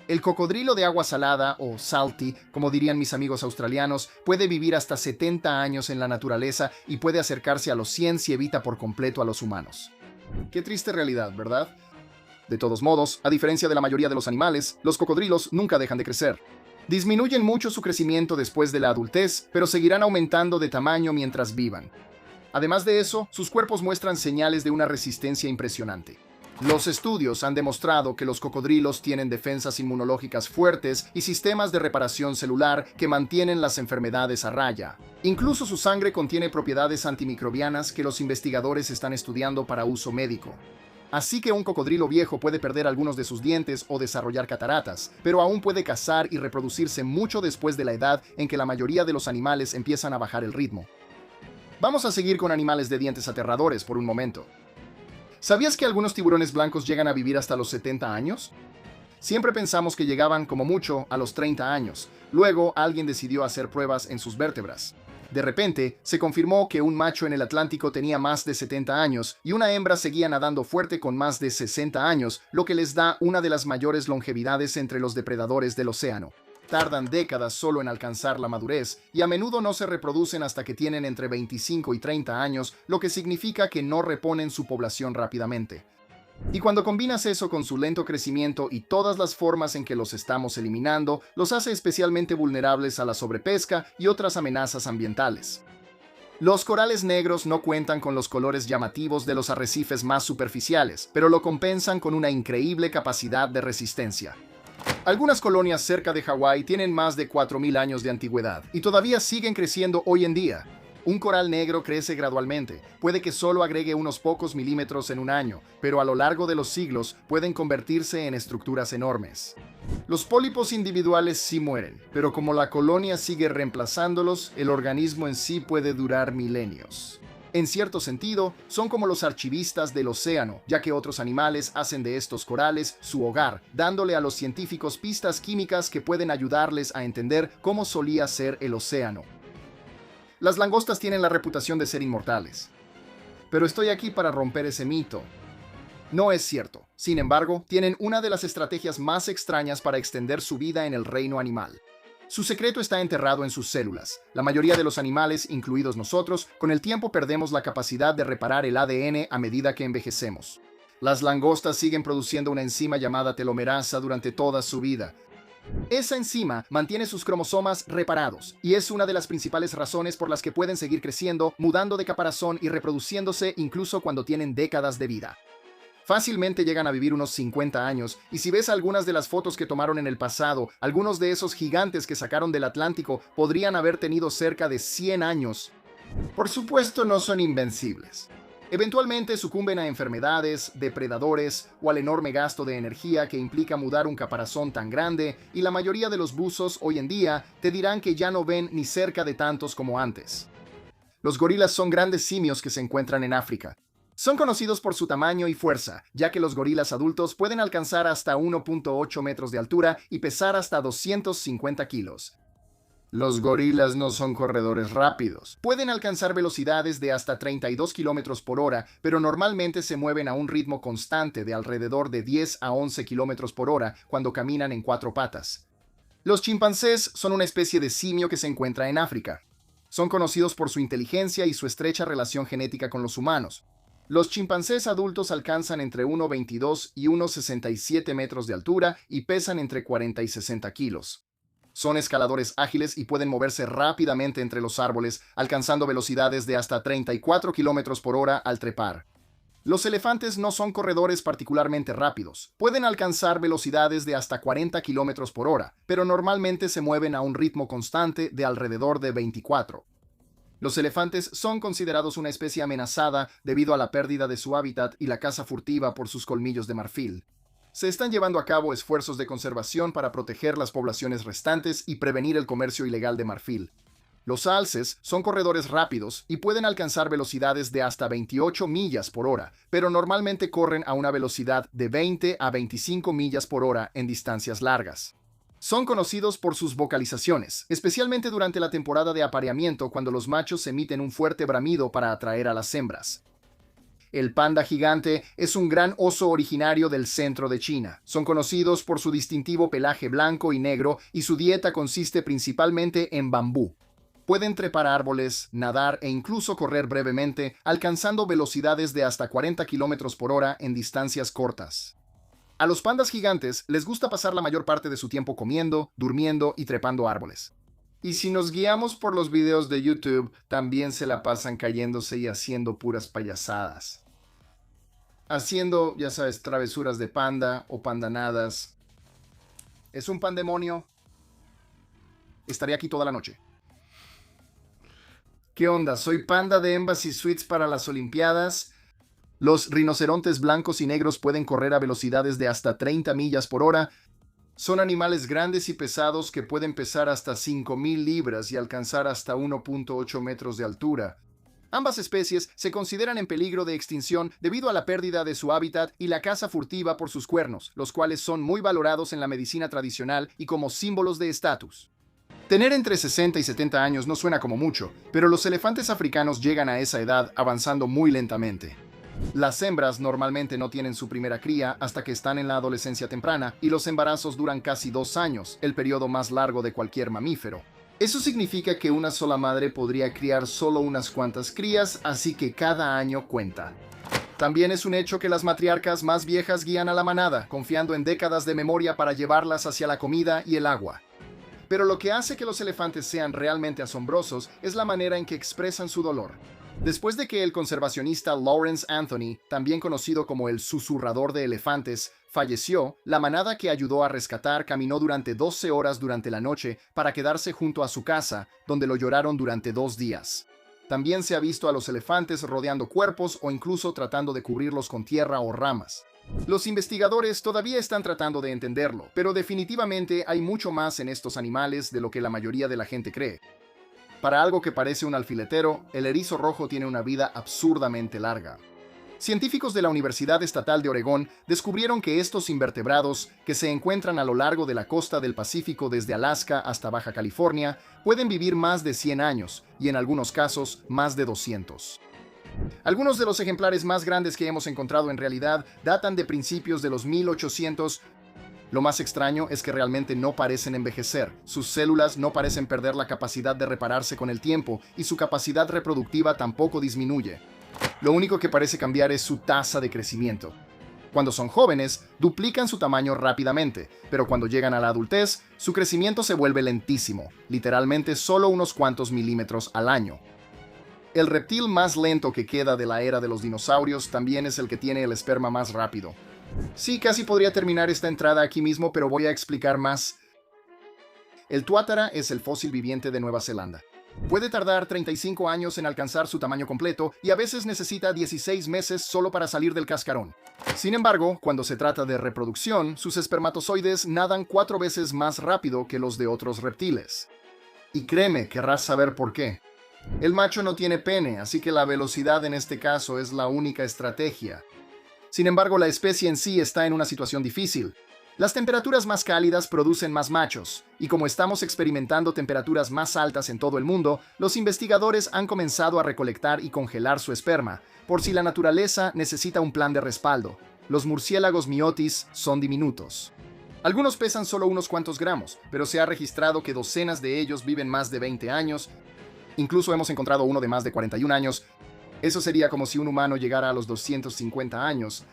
A: El cocodrilo de agua salada, o salty, como dirían mis amigos australianos, puede vivir hasta 70 años en la naturaleza y puede acercarse a los 100 si evita por completo a los humanos. Qué triste realidad, ¿verdad? De todos modos, a diferencia de la mayoría de los animales, los cocodrilos nunca dejan de crecer. Disminuyen mucho su crecimiento después de la adultez, pero seguirán aumentando de tamaño mientras vivan. Además de eso, sus cuerpos muestran señales de una resistencia impresionante. Los estudios han demostrado que los cocodrilos tienen defensas inmunológicas fuertes y sistemas de reparación celular que mantienen las enfermedades a raya. Incluso su sangre contiene propiedades antimicrobianas que los investigadores están estudiando para uso médico. Así que un cocodrilo viejo puede perder algunos de sus dientes o desarrollar cataratas, pero aún puede cazar y reproducirse mucho después de la edad en que la mayoría de los animales empiezan a bajar el ritmo. Vamos a seguir con animales de dientes aterradores por un momento. ¿Sabías que algunos tiburones blancos llegan a vivir hasta los 70 años? Siempre pensamos que llegaban como mucho a los 30 años. Luego alguien decidió hacer pruebas en sus vértebras. De repente, se confirmó que un macho en el Atlántico tenía más de 70 años y una hembra seguía nadando fuerte con más de 60 años, lo que les da una de las mayores longevidades entre los depredadores del océano. Tardan décadas solo en alcanzar la madurez y a menudo no se reproducen hasta que tienen entre 25 y 30 años, lo que significa que no reponen su población rápidamente. Y cuando combinas eso con su lento crecimiento y todas las formas en que los estamos eliminando, los hace especialmente vulnerables a la sobrepesca y otras amenazas ambientales. Los corales negros no cuentan con los colores llamativos de los arrecifes más superficiales, pero lo compensan con una increíble capacidad de resistencia. Algunas colonias cerca de Hawái tienen más de 4.000 años de antigüedad y todavía siguen creciendo hoy en día. Un coral negro crece gradualmente, puede que solo agregue unos pocos milímetros en un año, pero a lo largo de los siglos pueden convertirse en estructuras enormes. Los pólipos individuales sí mueren, pero como la colonia sigue reemplazándolos, el organismo en sí puede durar milenios. En cierto sentido, son como los archivistas del océano, ya que otros animales hacen de estos corales su hogar, dándole a los científicos pistas químicas que pueden ayudarles a entender cómo solía ser el océano. Las langostas tienen la reputación de ser inmortales. Pero estoy aquí para romper ese mito. No es cierto. Sin embargo, tienen una de las estrategias más extrañas para extender su vida en el reino animal. Su secreto está enterrado en sus células. La mayoría de los animales, incluidos nosotros, con el tiempo perdemos la capacidad de reparar el ADN a medida que envejecemos. Las langostas siguen produciendo una enzima llamada telomerasa durante toda su vida. Esa enzima mantiene sus cromosomas reparados y es una de las principales razones por las que pueden seguir creciendo, mudando de caparazón y reproduciéndose incluso cuando tienen décadas de vida. Fácilmente llegan a vivir unos 50 años, y si ves algunas de las fotos que tomaron en el pasado, algunos de esos gigantes que sacaron del Atlántico podrían haber tenido cerca de 100 años. Por supuesto, no son invencibles. Eventualmente sucumben a enfermedades, depredadores o al enorme gasto de energía que implica mudar un caparazón tan grande, y la mayoría de los buzos hoy en día te dirán que ya no ven ni cerca de tantos como antes. Los gorilas son grandes simios que se encuentran en África. Son conocidos por su tamaño y fuerza, ya que los gorilas adultos pueden alcanzar hasta 1.8 metros de altura y pesar hasta 250 kilos. Los gorilas no son corredores rápidos. Pueden alcanzar velocidades de hasta 32 kilómetros por hora, pero normalmente se mueven a un ritmo constante de alrededor de 10 a 11 kilómetros por hora cuando caminan en cuatro patas. Los chimpancés son una especie de simio que se encuentra en África. Son conocidos por su inteligencia y su estrecha relación genética con los humanos. Los chimpancés adultos alcanzan entre 1,22 y 1,67 metros de altura y pesan entre 40 y 60 kilos. Son escaladores ágiles y pueden moverse rápidamente entre los árboles, alcanzando velocidades de hasta 34 kilómetros por hora al trepar. Los elefantes no son corredores particularmente rápidos. Pueden alcanzar velocidades de hasta 40 kilómetros por hora, pero normalmente se mueven a un ritmo constante de alrededor de 24. Los elefantes son considerados una especie amenazada debido a la pérdida de su hábitat y la caza furtiva por sus colmillos de marfil. Se están llevando a cabo esfuerzos de conservación para proteger las poblaciones restantes y prevenir el comercio ilegal de marfil. Los alces son corredores rápidos y pueden alcanzar velocidades de hasta 28 millas por hora, pero normalmente corren a una velocidad de 20 a 25 millas por hora en distancias largas. Son conocidos por sus vocalizaciones, especialmente durante la temporada de apareamiento cuando los machos emiten un fuerte bramido para atraer a las hembras. El panda gigante es un gran oso originario del centro de China. Son conocidos por su distintivo pelaje blanco y negro y su dieta consiste principalmente en bambú. Pueden trepar árboles, nadar e incluso correr brevemente, alcanzando velocidades de hasta 40 km por hora en distancias cortas. A los pandas gigantes les gusta pasar la mayor parte de su tiempo comiendo, durmiendo y trepando árboles. Y si nos guiamos por los videos de YouTube, también se la pasan cayéndose y haciendo puras payasadas. Haciendo, ya sabes, travesuras de panda o pandanadas. ¿Es un pandemonio? Estaré aquí toda la noche. ¿Qué onda? Soy panda de Embassy Suites para las Olimpiadas. Los rinocerontes blancos y negros pueden correr a velocidades de hasta 30 millas por hora. Son animales grandes y pesados que pueden pesar hasta 5,000 libras y alcanzar hasta 1,8 metros de altura. Ambas especies se consideran en peligro de extinción debido a la pérdida de su hábitat y la caza furtiva por sus cuernos, los cuales son muy valorados en la medicina tradicional y como símbolos de estatus. Tener entre 60 y 70 años no suena como mucho, pero los elefantes africanos llegan a esa edad avanzando muy lentamente. Las hembras normalmente no tienen su primera cría hasta que están en la adolescencia temprana y los embarazos duran casi 2 años, el periodo más largo de cualquier mamífero. Eso significa que una sola madre podría criar solo unas cuantas crías, así que cada año cuenta. También es un hecho que las matriarcas más viejas guían a la manada, confiando en décadas de memoria para llevarlas hacia la comida y el agua. Pero lo que hace que los elefantes sean realmente asombrosos es la manera en que expresan su dolor. Después de que el conservacionista Lawrence Anthony, también conocido como el susurrador de elefantes, falleció, la manada que ayudó a rescatar caminó durante 12 horas durante la noche para quedarse junto a su casa, donde lo lloraron durante 2 días. También se ha visto a los elefantes rodeando cuerpos o incluso tratando de cubrirlos con tierra o ramas. Los investigadores todavía están tratando de entenderlo, pero definitivamente hay mucho más en estos animales de lo que la mayoría de la gente cree. Para algo que parece un alfiletero, el erizo rojo tiene una vida absurdamente larga. Científicos de la Universidad Estatal de Oregón descubrieron que estos invertebrados, que se encuentran a lo largo de la costa del Pacífico desde Alaska hasta Baja California, pueden vivir más de 100 años y en algunos casos más de 200. Algunos de los ejemplares más grandes que hemos encontrado en realidad datan de principios de los 1800. Lo más extraño es que realmente no parecen envejecer, sus células no parecen perder la capacidad de repararse con el tiempo y su capacidad reproductiva tampoco disminuye. Lo único que parece cambiar es su tasa de crecimiento. Cuando son jóvenes, duplican su tamaño rápidamente, pero cuando llegan a la adultez, su crecimiento se vuelve lentísimo, literalmente solo unos cuantos milímetros al año. El reptil más lento que queda de la era de los dinosaurios también es el que tiene el esperma más rápido. Sí, casi podría terminar esta entrada aquí mismo, pero voy a explicar más. El tuátara es el fósil viviente de Nueva Zelanda. Puede tardar 35 años en alcanzar su tamaño completo y a veces necesita 16 meses solo para salir del cascarón. Sin embargo, cuando se trata de reproducción, sus espermatozoides nadan 4 veces más rápido que los de otros reptiles. Y créeme, querrás saber por qué. El macho no tiene pene, así que la velocidad en este caso es la única estrategia. Sin embargo, la especie en sí está en una situación difícil. Las temperaturas más cálidas producen más machos, y como estamos experimentando temperaturas más altas en todo el mundo, los investigadores han comenzado a recolectar y congelar su esperma, por si la naturaleza necesita un plan de respaldo. Los murciélagos miotis son diminutos. Algunos pesan solo unos cuantos gramos, pero se ha registrado que docenas de ellos viven más de 20 años. Incluso hemos encontrado uno de más de 41 años. Eso sería como si un humano llegara a los 250 años.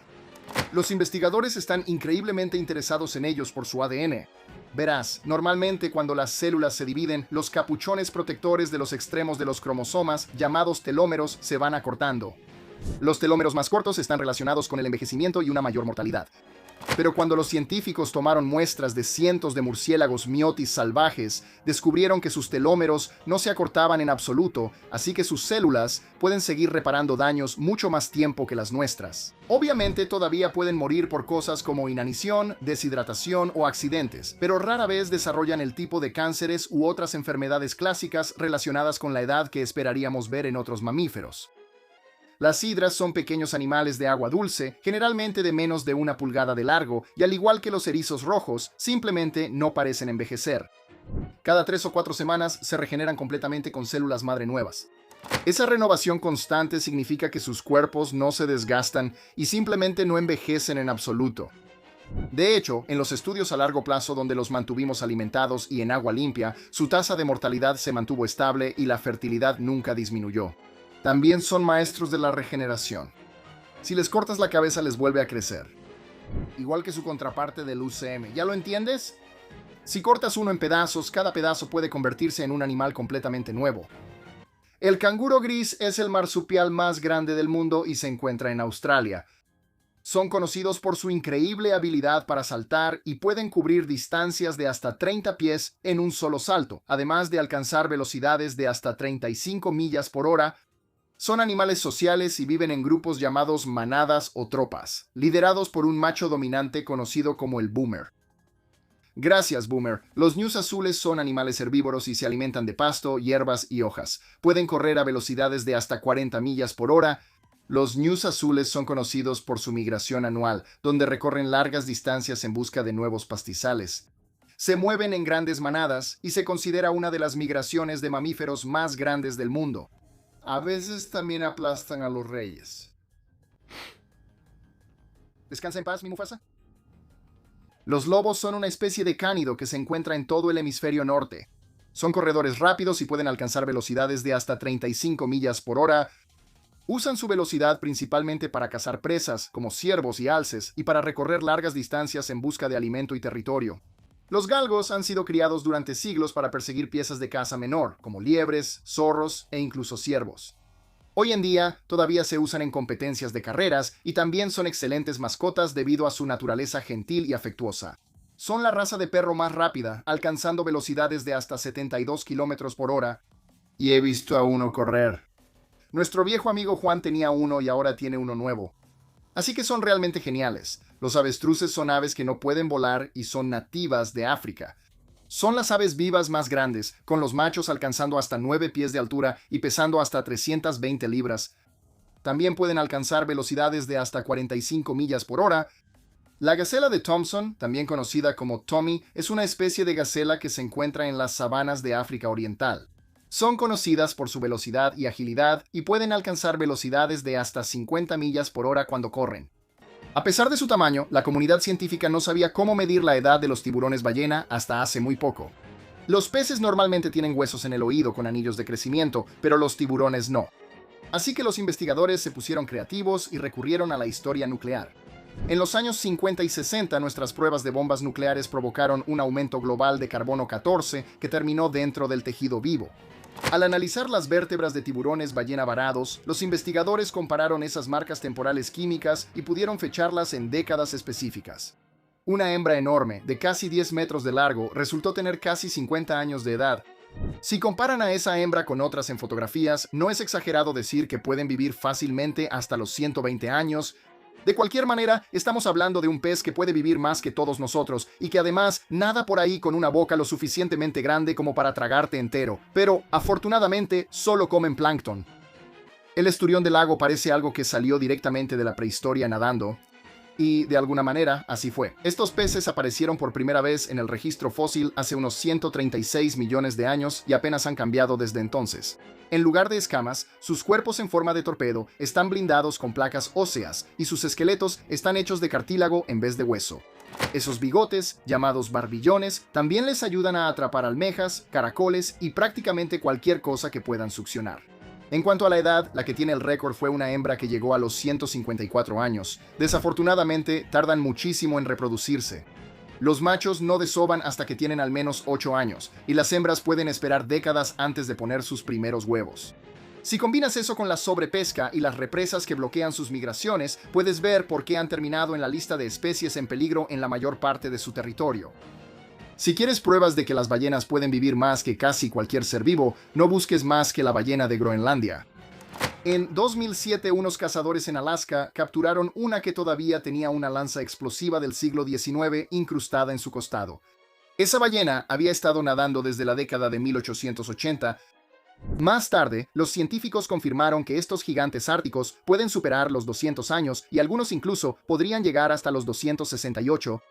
A: Los investigadores están increíblemente interesados en ellos por su ADN. Verás, normalmente cuando las células se dividen, los capuchones protectores de los extremos de los cromosomas, llamados telómeros, se van acortando. Los telómeros más cortos están relacionados con el envejecimiento y una mayor mortalidad. Pero cuando los científicos tomaron muestras de cientos de murciélagos miotis salvajes, descubrieron que sus telómeros no se acortaban en absoluto, así que sus células pueden seguir reparando daños mucho más tiempo que las nuestras. Obviamente todavía pueden morir por cosas como inanición, deshidratación o accidentes, pero rara vez desarrollan el tipo de cánceres u otras enfermedades clásicas relacionadas con la edad que esperaríamos ver en otros mamíferos. Las hidras son pequeños animales de agua dulce, generalmente de menos de 1 pulgada de largo, y al igual que los erizos rojos, simplemente no parecen envejecer. Cada 3 o 4 semanas se regeneran completamente con células madre nuevas. Esa renovación constante significa que sus cuerpos no se desgastan y simplemente no envejecen en absoluto. De hecho, en los estudios a largo plazo donde los mantuvimos alimentados y en agua limpia, su tasa de mortalidad se mantuvo estable y la fertilidad nunca disminuyó. También son maestros de la regeneración. Si les cortas la cabeza les vuelve a crecer. igual que su contraparte del UCM. ¿Ya lo entiendes? Si cortas uno en pedazos, cada pedazo puede convertirse en un animal completamente nuevo. El canguro gris es el marsupial más grande del mundo y se encuentra en Australia. Son conocidos por su increíble habilidad para saltar y pueden cubrir distancias de hasta 30 pies en un solo salto, además de alcanzar velocidades de hasta 35 millas por hora. Son animales sociales y viven en grupos llamados manadas o tropas, liderados por un macho dominante conocido como el boomer. Gracias, Boomer. Los ñus azules son animales herbívoros y se alimentan de pasto, hierbas y hojas. Pueden correr a velocidades de hasta 40 millas por hora. Los ñus azules son conocidos por su migración anual, donde recorren largas distancias en busca de nuevos pastizales. Se mueven en grandes manadas y se considera una de las migraciones de mamíferos más grandes del mundo. A veces también aplastan a los reyes. Descansa en paz, mi Mufasa. Los lobos son una especie de cánido que se encuentra en todo el hemisferio norte. Son corredores rápidos y pueden alcanzar velocidades de hasta 35 millas por hora. Usan su velocidad principalmente para cazar presas, como ciervos y alces, y para recorrer largas distancias en busca de alimento y territorio. Los galgos han sido criados durante siglos para perseguir piezas de caza menor, como liebres, zorros e incluso ciervos. Hoy en día todavía se usan en competencias de carreras y también son excelentes mascotas debido a su naturaleza gentil y afectuosa. Son la raza de perro más rápida, alcanzando velocidades de hasta 72 kilómetros por hora. Y he visto a uno correr. Nuestro viejo amigo Juan tenía uno y ahora tiene uno nuevo. Así que son realmente geniales. Los avestruces son aves que no pueden volar y son nativas de África. Son las aves vivas más grandes, con los machos alcanzando hasta 9 pies de altura y pesando hasta 320 libras. También pueden alcanzar velocidades de hasta 45 millas por hora. La gacela de Thompson, también conocida como Tommy, es una especie de gacela que se encuentra en las sabanas de África Oriental. Son conocidas por su velocidad y agilidad y pueden alcanzar velocidades de hasta 50 millas por hora cuando corren. A pesar de su tamaño, la comunidad científica no sabía cómo medir la edad de los tiburones ballena hasta hace muy poco. Los peces normalmente tienen huesos en el oído con anillos de crecimiento, pero los tiburones no. Así que los investigadores se pusieron creativos y recurrieron a la historia nuclear. En los años 50 y 60, nuestras pruebas de bombas nucleares provocaron un aumento global de carbono 14 que terminó dentro del tejido vivo. Al analizar las vértebras de tiburones ballena varados, los investigadores compararon esas marcas temporales químicas y pudieron fecharlas en décadas específicas. Una hembra enorme, de casi 10 metros de largo, resultó tener casi 50 años de edad. Si comparan a esa hembra con otras en fotografías, no es exagerado decir que pueden vivir fácilmente hasta los 120 años. De cualquier manera, estamos hablando de un pez que puede vivir más que todos nosotros y que además nada por ahí con una boca lo suficientemente grande como para tragarte entero, pero afortunadamente solo comen plancton. El esturión del lago parece algo que salió directamente de la prehistoria nadando, y de alguna manera así fue. Estos peces aparecieron por primera vez en el registro fósil hace unos 136 millones de años y apenas han cambiado desde entonces. En lugar de escamas, sus cuerpos en forma de torpedo están blindados con placas óseas y sus esqueletos están hechos de cartílago en vez de hueso. Esos bigotes, llamados barbillones, también les ayudan a atrapar almejas, caracoles y prácticamente cualquier cosa que puedan succionar. En cuanto a la edad, la que tiene el récord fue una hembra que llegó a los 154 años. Desafortunadamente, tardan muchísimo en reproducirse. Los machos no desovan hasta que tienen al menos 8 años, y las hembras pueden esperar décadas antes de poner sus primeros huevos. Si combinas eso con la sobrepesca y las represas que bloquean sus migraciones, puedes ver por qué han terminado en la lista de especies en peligro en la mayor parte de su territorio. Si quieres pruebas de que las ballenas pueden vivir más que casi cualquier ser vivo, no busques más que la ballena de Groenlandia. En 2007, unos cazadores en Alaska capturaron una que todavía tenía una lanza explosiva del siglo XIX incrustada en su costado. Esa ballena había estado nadando desde la década de 1880. Más tarde, los científicos confirmaron que estos gigantes árticos pueden superar los 200 años y algunos incluso podrían llegar hasta los 268.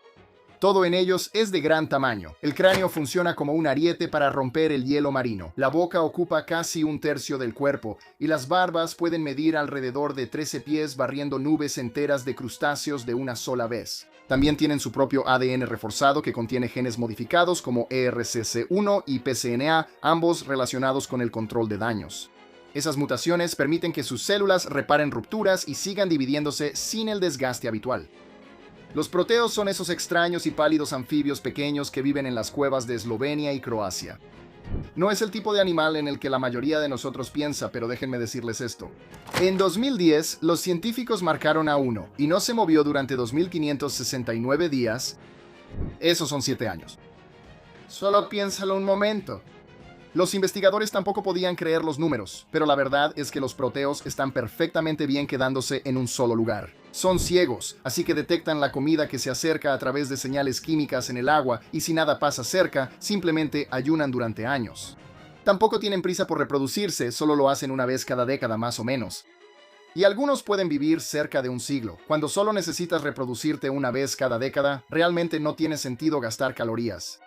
A: Todo en ellos es de gran tamaño. El cráneo funciona como un ariete para romper el hielo marino. La boca ocupa casi un tercio del cuerpo y las barbas pueden medir alrededor de 13 pies barriendo nubes enteras de crustáceos de una sola vez. También tienen su propio ADN reforzado que contiene genes modificados como ERCC1 y PCNA, ambos relacionados con el control de daños. Esas mutaciones permiten que sus células reparen rupturas y sigan dividiéndose sin el desgaste habitual. Los proteos son esos extraños y pálidos anfibios pequeños que viven en las cuevas de Eslovenia y Croacia. No es el tipo de animal en el que la mayoría de nosotros piensa, pero déjenme decirles esto. En 2010, los científicos marcaron a uno y no se movió durante 2569 días. Esos son 7 años. Solo piénsalo un momento. Los investigadores tampoco podían creer los números, pero la verdad es que los proteos están perfectamente bien quedándose en un solo lugar. Son ciegos, así que detectan la comida que se acerca a través de señales químicas en el agua y si nada pasa cerca, simplemente ayunan durante años. Tampoco tienen prisa por reproducirse, solo lo hacen una vez cada década más o menos. Y algunos pueden vivir cerca de un siglo. Cuando solo necesitas reproducirte una vez cada década, realmente no tiene sentido gastar calorías.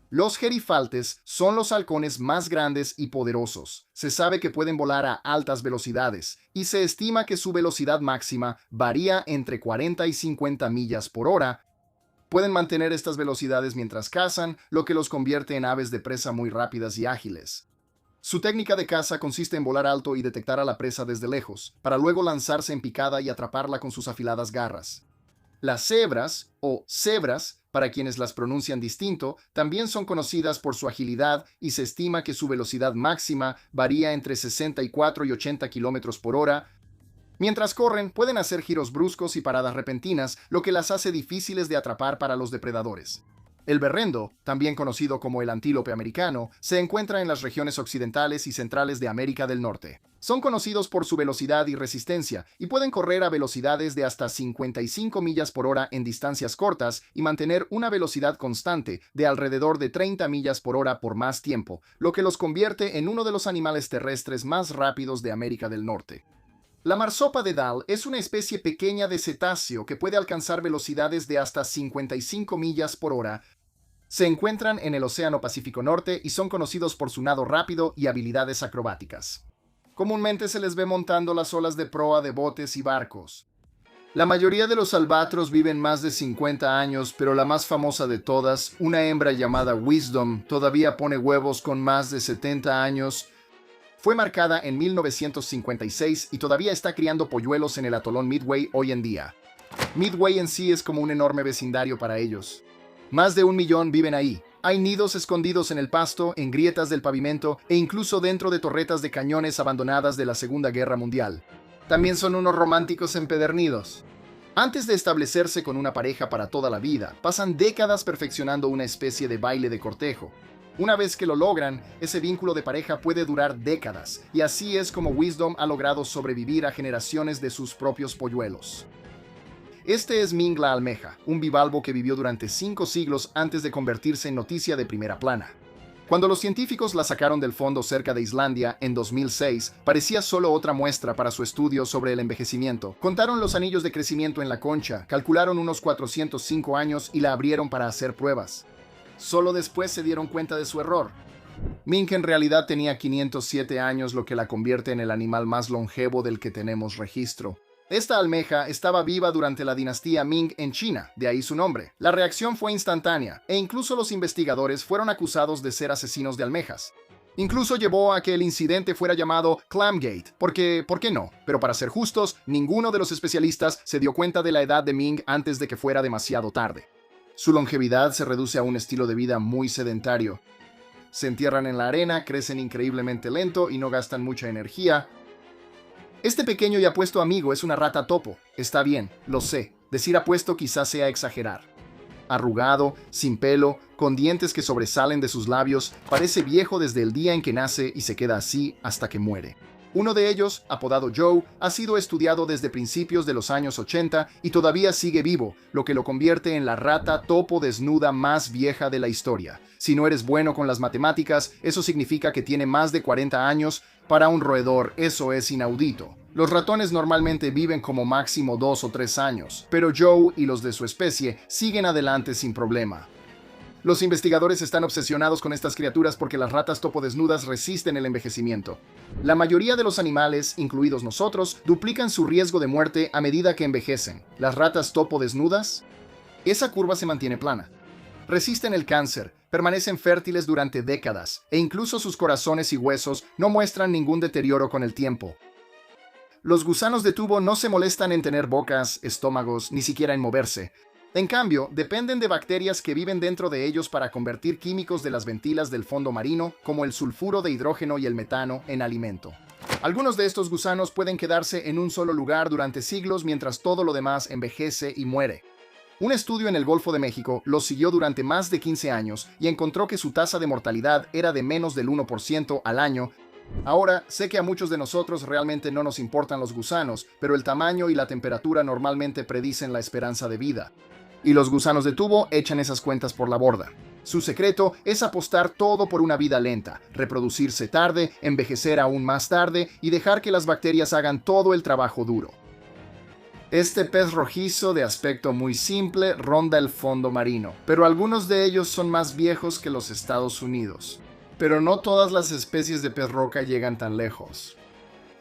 A: Los gerifaltes son los halcones más grandes y poderosos. Se sabe que pueden volar a altas velocidades y se estima que su velocidad máxima varía entre 40 y 50 millas por hora. Pueden mantener estas velocidades mientras cazan, lo que los convierte en aves de presa muy rápidas y ágiles. Su técnica de caza consiste en volar alto y detectar a la presa desde lejos, para luego lanzarse en picada y atraparla con sus afiladas garras. Las cebras, o cebras, para quienes las pronuncian distinto, también son conocidas por su agilidad y se estima que su velocidad máxima varía entre 64 y 80 km por hora. Mientras corren, pueden hacer giros bruscos y paradas repentinas, lo que las hace difíciles de atrapar para los depredadores. El berrendo, también conocido como el antílope americano, se encuentra en las regiones occidentales y centrales de América del Norte. Son conocidos por su velocidad y resistencia, y pueden correr a velocidades de hasta 55 millas por hora en distancias cortas y mantener una velocidad constante de alrededor de 30 millas por hora por más tiempo, lo que los convierte en uno de los animales terrestres más rápidos de América del Norte. La marsopa de Dall es una especie pequeña de cetáceo que puede alcanzar velocidades de hasta 55 millas por hora. Se encuentran en el Océano Pacífico Norte y son conocidos por su nado rápido y habilidades acrobáticas. Comúnmente se les ve montando las olas de proa de botes y barcos. La mayoría de los albatros viven más de 50 años, pero la más famosa de todas, una hembra llamada Wisdom, todavía pone huevos con más de 70 años. Fue marcada en 1956 y todavía está criando polluelos en el atolón Midway hoy en día. Midway en sí es como un enorme vecindario para ellos. Más de 1 millón viven ahí. Hay nidos escondidos en el pasto, en grietas del pavimento e incluso dentro de torretas de cañones abandonadas de la Segunda Guerra Mundial. También son unos románticos empedernidos. Antes de establecerse con una pareja para toda la vida, pasan décadas perfeccionando una especie de baile de cortejo. Una vez que lo logran, ese vínculo de pareja puede durar décadas, y así es como Wisdom ha logrado sobrevivir a generaciones de sus propios polluelos. Este es Ming la almeja, un bivalvo que vivió durante 5 siglos antes de convertirse en noticia de primera plana. Cuando los científicos la sacaron del fondo cerca de Islandia en 2006, parecía solo otra muestra para su estudio sobre el envejecimiento. Contaron los anillos de crecimiento en la concha, calcularon unos 405 años y la abrieron para hacer pruebas. Solo después se dieron cuenta de su error. Ming en realidad tenía 507 años, lo que la convierte en el animal más longevo del que tenemos registro. Esta almeja estaba viva durante la dinastía Ming en China, de ahí su nombre. La reacción fue instantánea, e incluso los investigadores fueron acusados de ser asesinos de almejas. Incluso llevó a que el incidente fuera llamado Clamgate, porque, ¿por qué no? Pero para ser justos, ninguno de los especialistas se dio cuenta de la edad de Ming antes de que fuera demasiado tarde. Su longevidad se reduce a un estilo de vida muy sedentario. Se entierran en la arena, crecen increíblemente lento y no gastan mucha energía. Este pequeño y apuesto amigo es una rata topo. Está bien, lo sé. Decir apuesto quizás sea exagerar. Arrugado, sin pelo, con dientes que sobresalen de sus labios, parece viejo desde el día en que nace y se queda así hasta que muere. Uno de ellos, apodado Joe, ha sido estudiado desde principios de los años 80 y todavía sigue vivo, lo que lo convierte en la rata topo desnuda más vieja de la historia. Si no eres bueno con las matemáticas, eso significa que tiene más de 40 años. Para un roedor, eso es inaudito. Los ratones normalmente viven como máximo 2 o 3 años, pero Joe y los de su especie siguen adelante sin problema. Los investigadores están obsesionados con estas criaturas porque las ratas topo desnudas resisten el envejecimiento. La mayoría de los animales, incluidos nosotros, duplican su riesgo de muerte a medida que envejecen. Las ratas topo desnudas, esa curva se mantiene plana. Resisten el cáncer, permanecen fértiles durante décadas, e incluso sus corazones y huesos no muestran ningún deterioro con el tiempo. Los gusanos de tubo no se molestan en tener bocas, estómagos, ni siquiera en moverse. En cambio, dependen de bacterias que viven dentro de ellos para convertir químicos de las ventilas del fondo marino, como el sulfuro de hidrógeno y el metano, en alimento. Algunos de estos gusanos pueden quedarse en un solo lugar durante siglos mientras todo lo demás envejece y muere. Un estudio en el Golfo de México los siguió durante más de 15 años y encontró que su tasa de mortalidad era de menos del 1% al año. Ahora, sé que a muchos de nosotros realmente no nos importan los gusanos, pero el tamaño y la temperatura normalmente predicen la esperanza de vida. Y los gusanos de tubo echan esas cuentas por la borda. Su secreto es apostar todo por una vida lenta, reproducirse tarde, envejecer aún más tarde y dejar que las bacterias hagan todo el trabajo duro. Este pez rojizo de aspecto muy simple ronda el fondo marino, pero algunos de ellos son más viejos que los Estados Unidos. Pero no todas las especies de pez roca llegan tan lejos.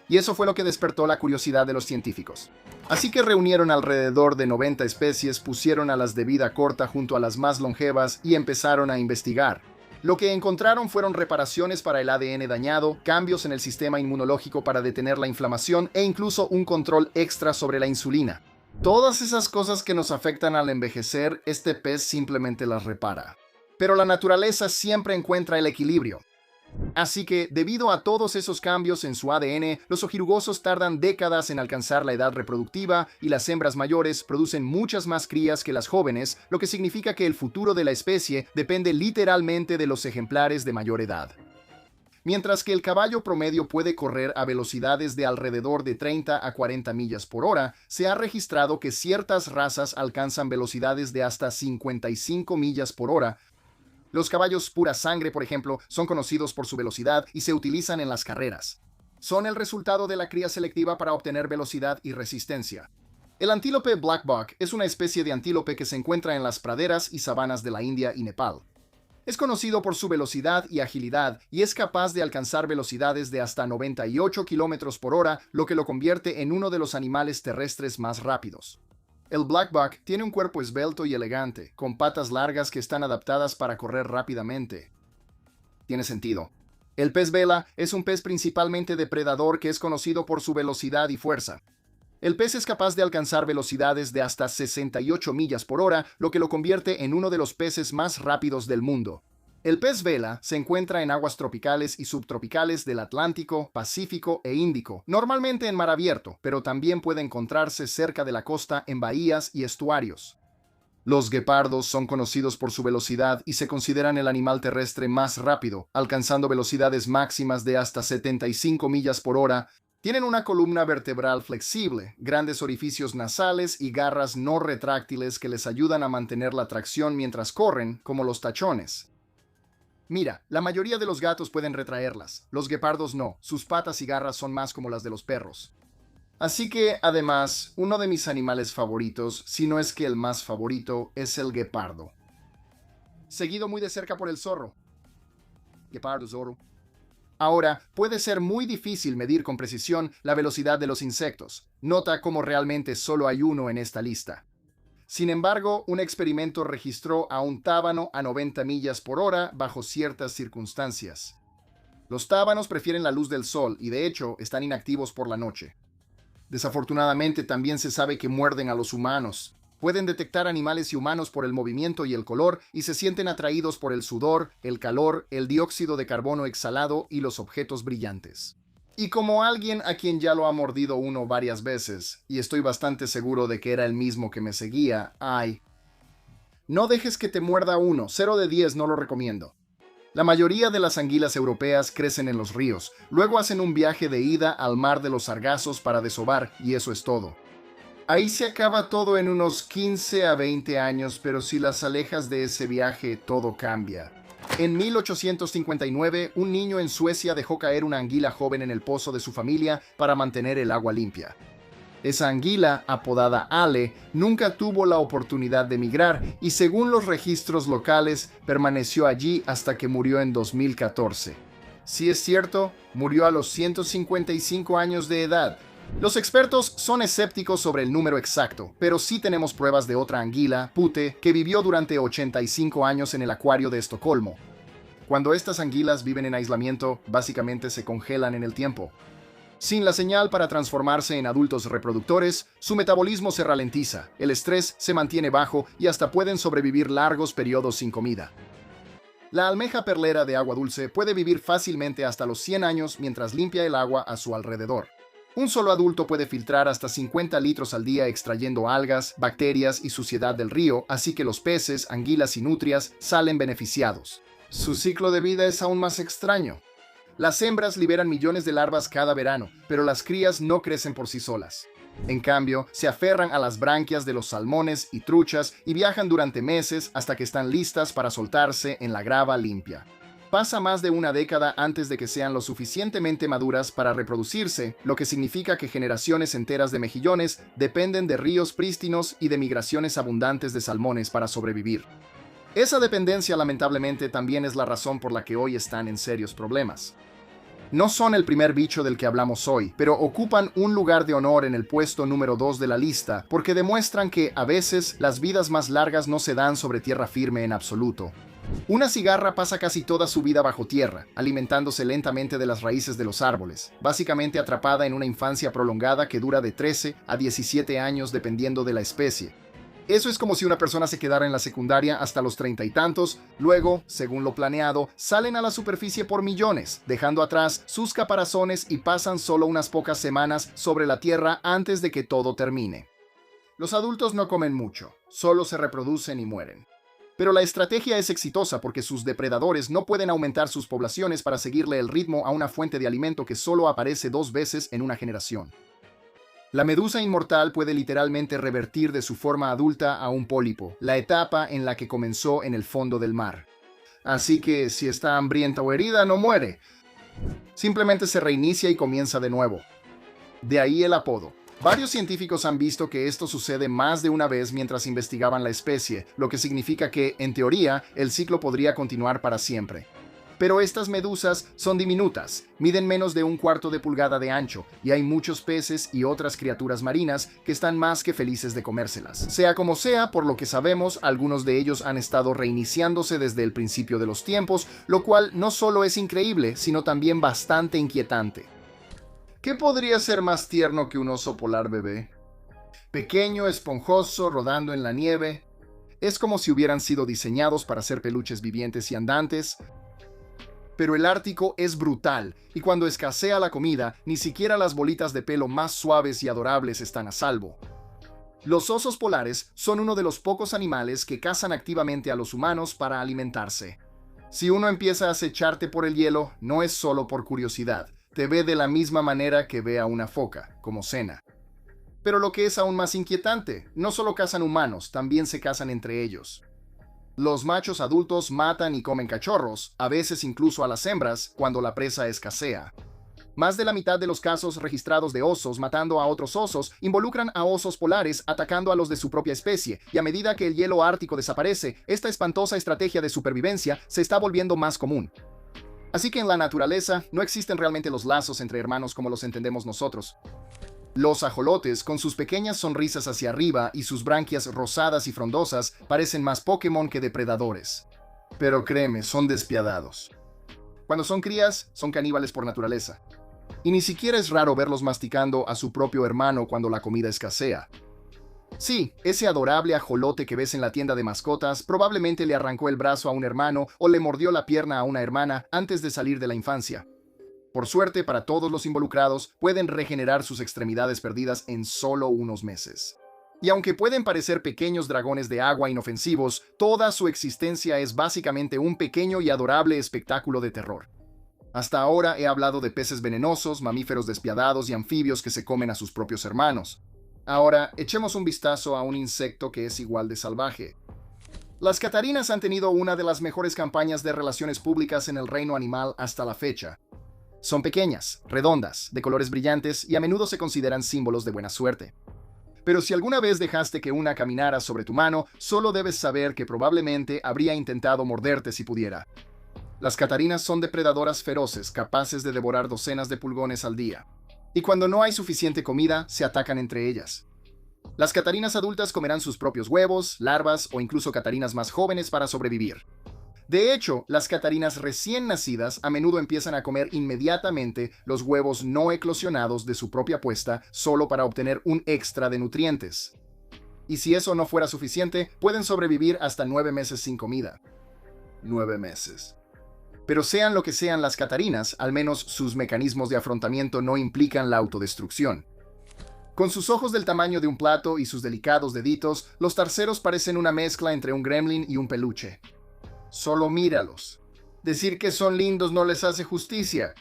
A: Y eso fue lo que despertó la curiosidad de los científicos. Así que reunieron alrededor de 90 especies, pusieron a las de vida corta junto a las más longevas y empezaron a investigar. Lo que encontraron fueron reparaciones para el ADN dañado, cambios en el sistema inmunológico para detener la inflamación e incluso un control extra sobre la insulina. Todas esas cosas que nos afectan al envejecer, este pez simplemente las repara. Pero la naturaleza siempre encuentra el equilibrio. Así que, debido a todos esos cambios en su ADN, los ojirugosos tardan décadas en alcanzar la edad reproductiva y las hembras mayores producen muchas más crías que las jóvenes, lo que significa que el futuro de la especie depende literalmente de los ejemplares de mayor edad. Mientras que el caballo promedio puede correr a velocidades de alrededor de 30 a 40 millas por hora, se ha registrado que ciertas razas alcanzan velocidades de hasta 55 millas por hora. Los caballos pura sangre, por ejemplo, son conocidos por su velocidad y se utilizan en las carreras. Son el resultado de la cría selectiva para obtener velocidad y resistencia. El antílope blackbuck es una especie de antílope que se encuentra en las praderas y sabanas de la India y Nepal. Es conocido por su velocidad y agilidad y es capaz de alcanzar velocidades de hasta 98 km por hora, lo que lo convierte en uno de los animales terrestres más rápidos. El blackbuck tiene un cuerpo esbelto y elegante, con patas largas que están adaptadas para correr rápidamente. Tiene sentido. El pez vela es un pez principalmente depredador que es conocido por su velocidad y fuerza. El pez es capaz de alcanzar velocidades de hasta 68 millas por hora, lo que lo convierte en uno de los peces más rápidos del mundo. El pez vela se encuentra en aguas tropicales y subtropicales del Atlántico, Pacífico e Índico, normalmente en mar abierto, pero también puede encontrarse cerca de la costa en bahías y estuarios. Los guepardos son conocidos por su velocidad y se consideran el animal terrestre más rápido, alcanzando velocidades máximas de hasta 75 millas por hora. Tienen una columna vertebral flexible, grandes orificios nasales y garras no retráctiles que les ayudan a mantener la tracción mientras corren, como los tachones. Mira, la mayoría de los gatos pueden retraerlas, los guepardos no, sus patas y garras son más como las de los perros. Así que, además, uno de mis animales favoritos, si no es que el más favorito, es el guepardo. Seguido muy de cerca por el zorro. Guepardo, zorro. Ahora, puede ser muy difícil medir con precisión la velocidad de los insectos. Nota cómo realmente solo hay uno en esta lista. Sin embargo, un experimento registró a un tábano a 90 millas por hora bajo ciertas circunstancias. Los tábanos prefieren la luz del sol y, de hecho, están inactivos por la noche. Desafortunadamente, también se sabe que muerden a los humanos. Pueden detectar animales y humanos por el movimiento y el color y se sienten atraídos por el sudor, el calor, el dióxido de carbono exhalado y los objetos brillantes. Y como alguien a quien ya lo ha mordido uno varias veces, y estoy bastante seguro de que era el mismo que me seguía, no dejes que te muerda uno, 0 de 10 no lo recomiendo. La mayoría de las anguilas europeas crecen en los ríos, luego hacen un viaje de ida al mar de los Sargazos para desovar, y eso es todo. Ahí se acaba todo en unos 15 a 20 años, pero si las alejas de ese viaje, todo cambia. En 1859, un niño en Suecia dejó caer una anguila joven en el pozo de su familia para mantener el agua limpia. Esa anguila, apodada Ale, nunca tuvo la oportunidad de migrar y, según los registros locales, permaneció allí hasta que murió en 2014. Si es cierto, murió a los 155 años de edad. Los expertos son escépticos sobre el número exacto, pero sí tenemos pruebas de otra anguila, Pute, que vivió durante 85 años en el acuario de Estocolmo. Cuando estas anguilas viven en aislamiento, básicamente se congelan en el tiempo. Sin la señal para transformarse en adultos reproductores, su metabolismo se ralentiza, el estrés se mantiene bajo y hasta pueden sobrevivir largos periodos sin comida. La almeja perlera de agua dulce puede vivir fácilmente hasta los 100 años mientras limpia el agua a su alrededor. Un solo adulto puede filtrar hasta 50 litros al día extrayendo algas, bacterias y suciedad del río, así que los peces, anguilas y nutrias salen beneficiados. Su ciclo de vida es aún más extraño. Las hembras liberan millones de larvas cada verano, pero las crías no crecen por sí solas. En cambio, se aferran a las branquias de los salmones y truchas y viajan durante meses hasta que están listas para soltarse en la grava limpia. Pasa más de una década antes de que sean lo suficientemente maduras para reproducirse, lo que significa que generaciones enteras de mejillones dependen de ríos prístinos y de migraciones abundantes de salmones para sobrevivir. Esa dependencia lamentablemente también es la razón por la que hoy están en serios problemas. No son el primer bicho del que hablamos hoy, pero ocupan un lugar de honor en el puesto número 2 de la lista porque demuestran que, a veces, las vidas más largas no se dan sobre tierra firme en absoluto. Una cigarra pasa casi toda su vida bajo tierra, alimentándose lentamente de las raíces de los árboles, básicamente atrapada en una infancia prolongada que dura de 13 a 17 años dependiendo de la especie. Eso es como si una persona se quedara en la secundaria hasta los 30 y tantos, luego, según lo planeado, salen a la superficie por millones, dejando atrás sus caparazones y pasan solo unas pocas semanas sobre la Tierra antes de que todo termine. Los adultos no comen mucho, solo se reproducen y mueren. Pero la estrategia es exitosa porque sus depredadores no pueden aumentar sus poblaciones para seguirle el ritmo a una fuente de alimento que solo aparece 2 veces en una generación. La medusa inmortal puede literalmente revertir de su forma adulta a un pólipo, la etapa en la que comenzó en el fondo del mar. Así que si está hambrienta o herida, no muere. Simplemente se reinicia y comienza de nuevo. De ahí el apodo. Varios científicos han visto que esto sucede más de una vez mientras investigaban la especie, lo que significa que, en teoría, el ciclo podría continuar para siempre. Pero estas medusas son diminutas, miden menos de 1/4 de pulgada de ancho, y hay muchos peces y otras criaturas marinas que están más que felices de comérselas. Sea como sea, por lo que sabemos, algunos de ellos han estado reiniciándose desde el principio de los tiempos, lo cual no solo es increíble, sino también bastante inquietante. ¿Qué podría ser más tierno que un oso polar bebé? Pequeño, esponjoso, rodando en la nieve. Es como si hubieran sido diseñados para ser peluches vivientes y andantes. Pero el Ártico es brutal, y cuando escasea la comida, ni siquiera las bolitas de pelo más suaves y adorables están a salvo. Los osos polares son uno de los pocos animales que cazan activamente a los humanos para alimentarse. Si uno empieza a acecharte por el hielo, no es solo por curiosidad. Te ve de la misma manera que ve a una foca, como cena. Pero lo que es aún más inquietante, no solo cazan humanos, también se cazan entre ellos. Los machos adultos matan y comen cachorros, a veces incluso a las hembras, cuando la presa escasea. Más de la mitad de los casos registrados de osos matando a otros osos involucran a osos polares atacando a los de su propia especie, y a medida que el hielo ártico desaparece, esta espantosa estrategia de supervivencia se está volviendo más común. Así que en la naturaleza no existen realmente los lazos entre hermanos como los entendemos nosotros. Los ajolotes, con sus pequeñas sonrisas hacia arriba y sus branquias rosadas y frondosas, parecen más Pokémon que depredadores. Pero créeme, son despiadados. Cuando son crías, son caníbales por naturaleza. Y ni siquiera es raro verlos masticando a su propio hermano cuando la comida escasea. Sí, ese adorable ajolote que ves en la tienda de mascotas probablemente le arrancó el brazo a un hermano o le mordió la pierna a una hermana antes de salir de la infancia. Por suerte para todos los involucrados, pueden regenerar sus extremidades perdidas en solo unos meses. Y aunque pueden parecer pequeños dragones de agua inofensivos, toda su existencia es básicamente un pequeño y adorable espectáculo de terror. Hasta ahora he hablado de peces venenosos, mamíferos despiadados y anfibios que se comen a sus propios hermanos. Ahora, echemos un vistazo a un insecto que es igual de salvaje. Las catarinas han tenido una de las mejores campañas de relaciones públicas en el reino animal hasta la fecha. Son pequeñas, redondas, de colores brillantes y a menudo se consideran símbolos de buena suerte. Pero si alguna vez dejaste que una caminara sobre tu mano, solo debes saber que probablemente habría intentado morderte si pudiera. Las catarinas son depredadoras feroces, capaces de devorar docenas de pulgones al día. Y cuando no hay suficiente comida, se atacan entre ellas. Las catarinas adultas comerán sus propios huevos, larvas o incluso catarinas más jóvenes para sobrevivir. De hecho, las catarinas recién nacidas a menudo empiezan a comer inmediatamente los huevos no eclosionados de su propia puesta solo para obtener un extra de nutrientes. Y si eso no fuera suficiente, pueden sobrevivir hasta 9 meses sin comida. 9 meses. Pero sean lo que sean las catarinas, al menos sus mecanismos de afrontamiento no implican la autodestrucción. Con sus ojos del tamaño de un plato y sus delicados deditos, los tarseros parecen una mezcla entre un gremlin y un peluche. Solo míralos. Decir que son lindos no les hace justicia.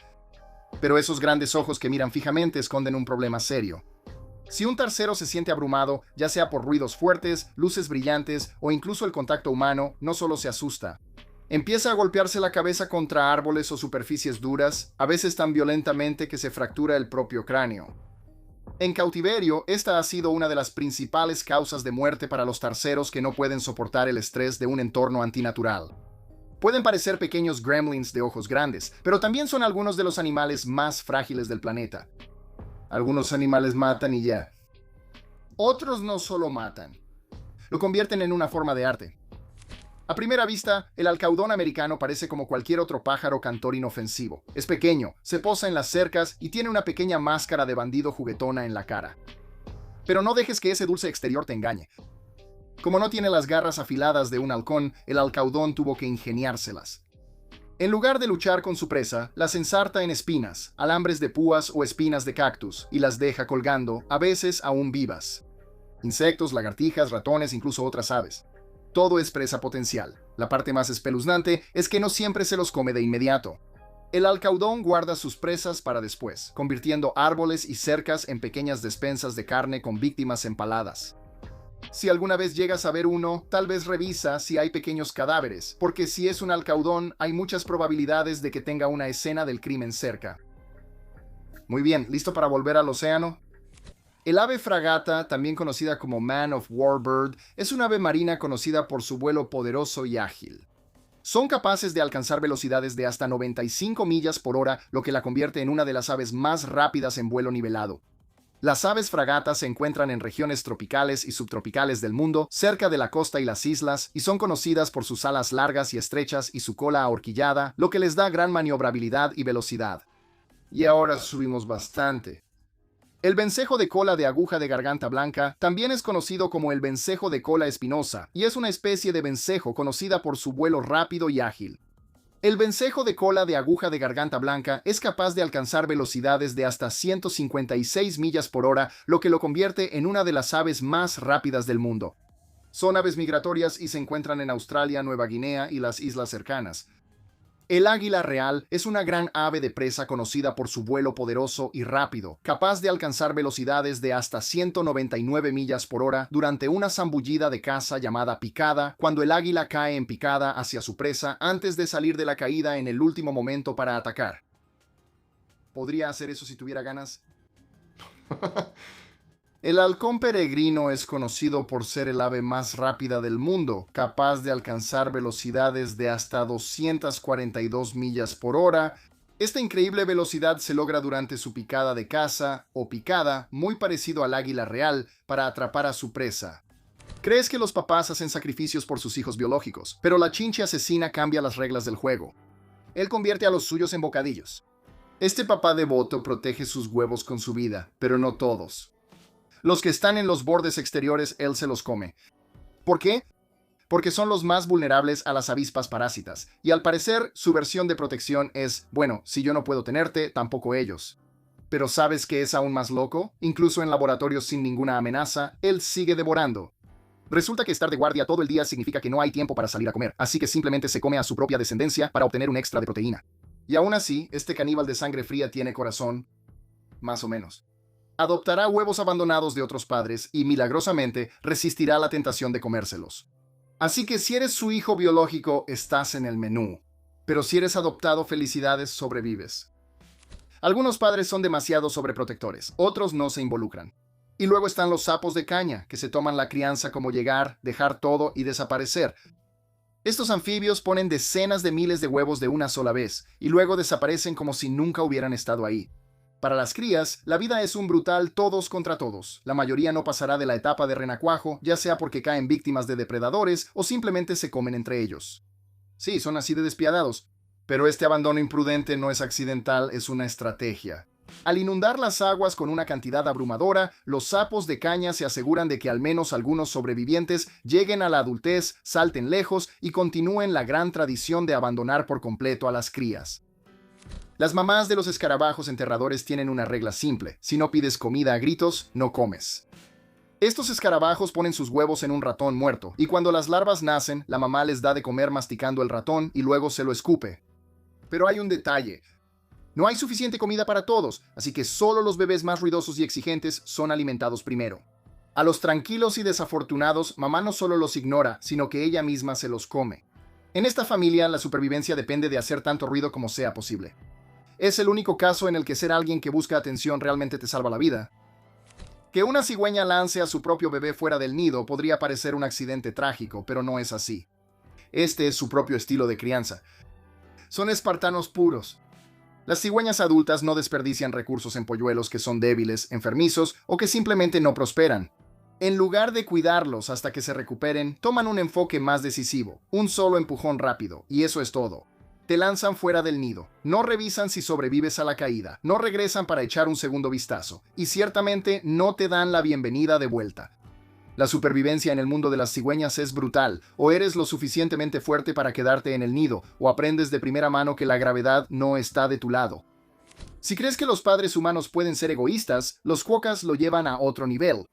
A: Pero esos grandes ojos que miran fijamente esconden un problema serio. Si un tarsero se siente abrumado, ya sea por ruidos fuertes, luces brillantes o incluso el contacto humano, no solo se asusta. Empieza a golpearse la cabeza contra árboles o superficies duras, a veces tan violentamente que se fractura el propio cráneo. En cautiverio, esta ha sido una de las principales causas de muerte para los tarseros que no pueden soportar el estrés de un entorno antinatural. Pueden parecer pequeños gremlins de ojos grandes, pero también son algunos de los animales más frágiles del planeta. Algunos animales matan y ya. Otros no solo matan, lo convierten en una forma de arte. A primera vista, el alcaudón americano parece como cualquier otro pájaro cantor inofensivo. Es pequeño, se posa en las cercas y tiene una pequeña máscara de bandido juguetona en la cara. Pero no dejes que ese dulce exterior te engañe. Como no tiene las garras afiladas de un halcón, el alcaudón tuvo que ingeniárselas. En lugar de luchar con su presa, las ensarta en espinas, alambres de púas o espinas de cactus, y las deja colgando, a veces aún vivas. Insectos, lagartijas, ratones, incluso otras aves. Todo es presa potencial. La parte más espeluznante es que no siempre se los come de inmediato. El alcaudón guarda sus presas para después, convirtiendo árboles y cercas en pequeñas despensas de carne con víctimas empaladas. Si alguna vez llegas a ver uno, tal vez revisa si hay pequeños cadáveres, porque si es un alcaudón, hay muchas probabilidades de que tenga una escena del crimen cerca. Muy bien, ¿listo para volver al océano? El ave fragata, también conocida como Man of War Bird, es un ave marina conocida por su vuelo poderoso y ágil. Son capaces de alcanzar velocidades de hasta 95 millas por hora, lo que la convierte en una de las aves más rápidas en vuelo nivelado. Las aves fragatas se encuentran en regiones tropicales y subtropicales del mundo, cerca de la costa y las islas, y son conocidas por sus alas largas y estrechas y su cola ahorquillada, lo que les da gran maniobrabilidad y velocidad. Y ahora subimos bastante. El vencejo de cola de aguja de garganta blanca también es conocido como el vencejo de cola espinosa, y es una especie de vencejo conocida por su vuelo rápido y ágil. El vencejo de cola de aguja de garganta blanca es capaz de alcanzar velocidades de hasta 156 millas por hora, lo que lo convierte en una de las aves más rápidas del mundo. Son aves migratorias y se encuentran en Australia, Nueva Guinea y las islas cercanas. El águila real es una gran ave de presa conocida por su vuelo poderoso y rápido, capaz de alcanzar velocidades de hasta 199 millas por hora durante una zambullida de caza llamada picada, cuando el águila cae en picada hacia su presa antes de salir de la caída en el último momento para atacar. ¿Podría hacer eso si tuviera ganas? El halcón peregrino es conocido por ser el ave más rápida del mundo, capaz de alcanzar velocidades de hasta 242 millas por hora. Esta increíble velocidad se logra durante su picada de caza o picada, muy parecido al águila real, para atrapar a su presa. Crees que los papás hacen sacrificios por sus hijos biológicos, pero la chinche asesina cambia las reglas del juego. Él convierte a los suyos en bocadillos. Este papá devoto protege sus huevos con su vida, pero no todos. Los que están en los bordes exteriores, él se los come. ¿Por qué? Porque son los más vulnerables a las avispas parásitas, y al parecer su versión de protección es, bueno, si yo no puedo tenerte, tampoco ellos. Pero ¿sabes qué es aún más loco? Incluso en laboratorios sin ninguna amenaza, él sigue devorando. Resulta que estar de guardia todo el día significa que no hay tiempo para salir a comer, así que simplemente se come a su propia descendencia para obtener un extra de proteína. Y aún así, este caníbal de sangre fría tiene corazón, más o menos. Adoptará huevos abandonados de otros padres y, milagrosamente, resistirá la tentación de comérselos. Así que si eres su hijo biológico, estás en el menú. Pero si eres adoptado, felicidades, sobrevives. Algunos padres son demasiado sobreprotectores, otros no se involucran. Y luego están los sapos de caña, que se toman la crianza como llegar, dejar todo y desaparecer. Estos anfibios ponen decenas de miles de huevos de una sola vez, y luego desaparecen como si nunca hubieran estado ahí. Para las crías, la vida es un brutal todos contra todos. La mayoría no pasará de la etapa de renacuajo, ya sea porque caen víctimas de depredadores o simplemente se comen entre ellos. Sí, son así de despiadados. Pero este abandono imprudente no es accidental, es una estrategia. Al inundar las aguas con una cantidad abrumadora, los sapos de caña se aseguran de que al menos algunos sobrevivientes lleguen a la adultez, salten lejos y continúen la gran tradición de abandonar por completo a las crías. Las mamás de los escarabajos enterradores tienen una regla simple: si no pides comida a gritos, no comes. Estos escarabajos ponen sus huevos en un ratón muerto, y cuando las larvas nacen, la mamá les da de comer masticando el ratón y luego se lo escupe. Pero hay un detalle: no hay suficiente comida para todos, así que solo los bebés más ruidosos y exigentes son alimentados primero. A los tranquilos y desafortunados, mamá no solo los ignora, sino que ella misma se los come. En esta familia, la supervivencia depende de hacer tanto ruido como sea posible. Es el único caso en el que ser alguien que busca atención realmente te salva la vida. Que una cigüeña lance a su propio bebé fuera del nido podría parecer un accidente trágico, pero no es así. Este es su propio estilo de crianza. Son espartanos puros. Las cigüeñas adultas no desperdician recursos en polluelos que son débiles, enfermizos o que simplemente no prosperan. En lugar de cuidarlos hasta que se recuperen, toman un enfoque más decisivo, un solo empujón rápido, y eso es todo. Te lanzan fuera del nido, no revisan si sobrevives a la caída, no regresan para echar un segundo vistazo, y ciertamente no te dan la bienvenida de vuelta. La supervivencia en el mundo de las cigüeñas es brutal: o eres lo suficientemente fuerte para quedarte en el nido, o aprendes de primera mano que la gravedad no está de tu lado. Si crees que los padres humanos pueden ser egoístas, los cuocas lo llevan a otro nivel.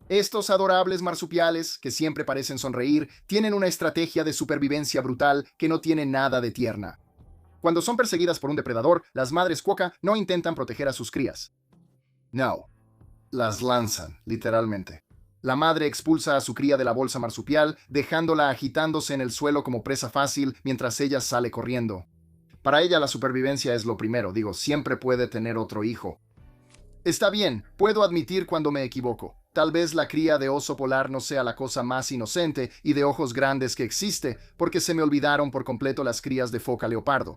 A: Estos adorables marsupiales, que siempre parecen sonreír, tienen una estrategia de supervivencia brutal que no tiene nada de tierna. Cuando son perseguidas por un depredador, las madres cuoca no intentan proteger a sus crías. No, las lanzan, literalmente. La madre expulsa a su cría de la bolsa marsupial, dejándola agitándose en el suelo como presa fácil mientras ella sale corriendo. Para ella la supervivencia es lo primero, siempre puede tener otro hijo. Está bien, puedo admitir cuando me equivoco. Tal vez la cría de oso polar no sea la cosa más inocente y de ojos grandes que existe, porque se me olvidaron por completo las crías de foca leopardo.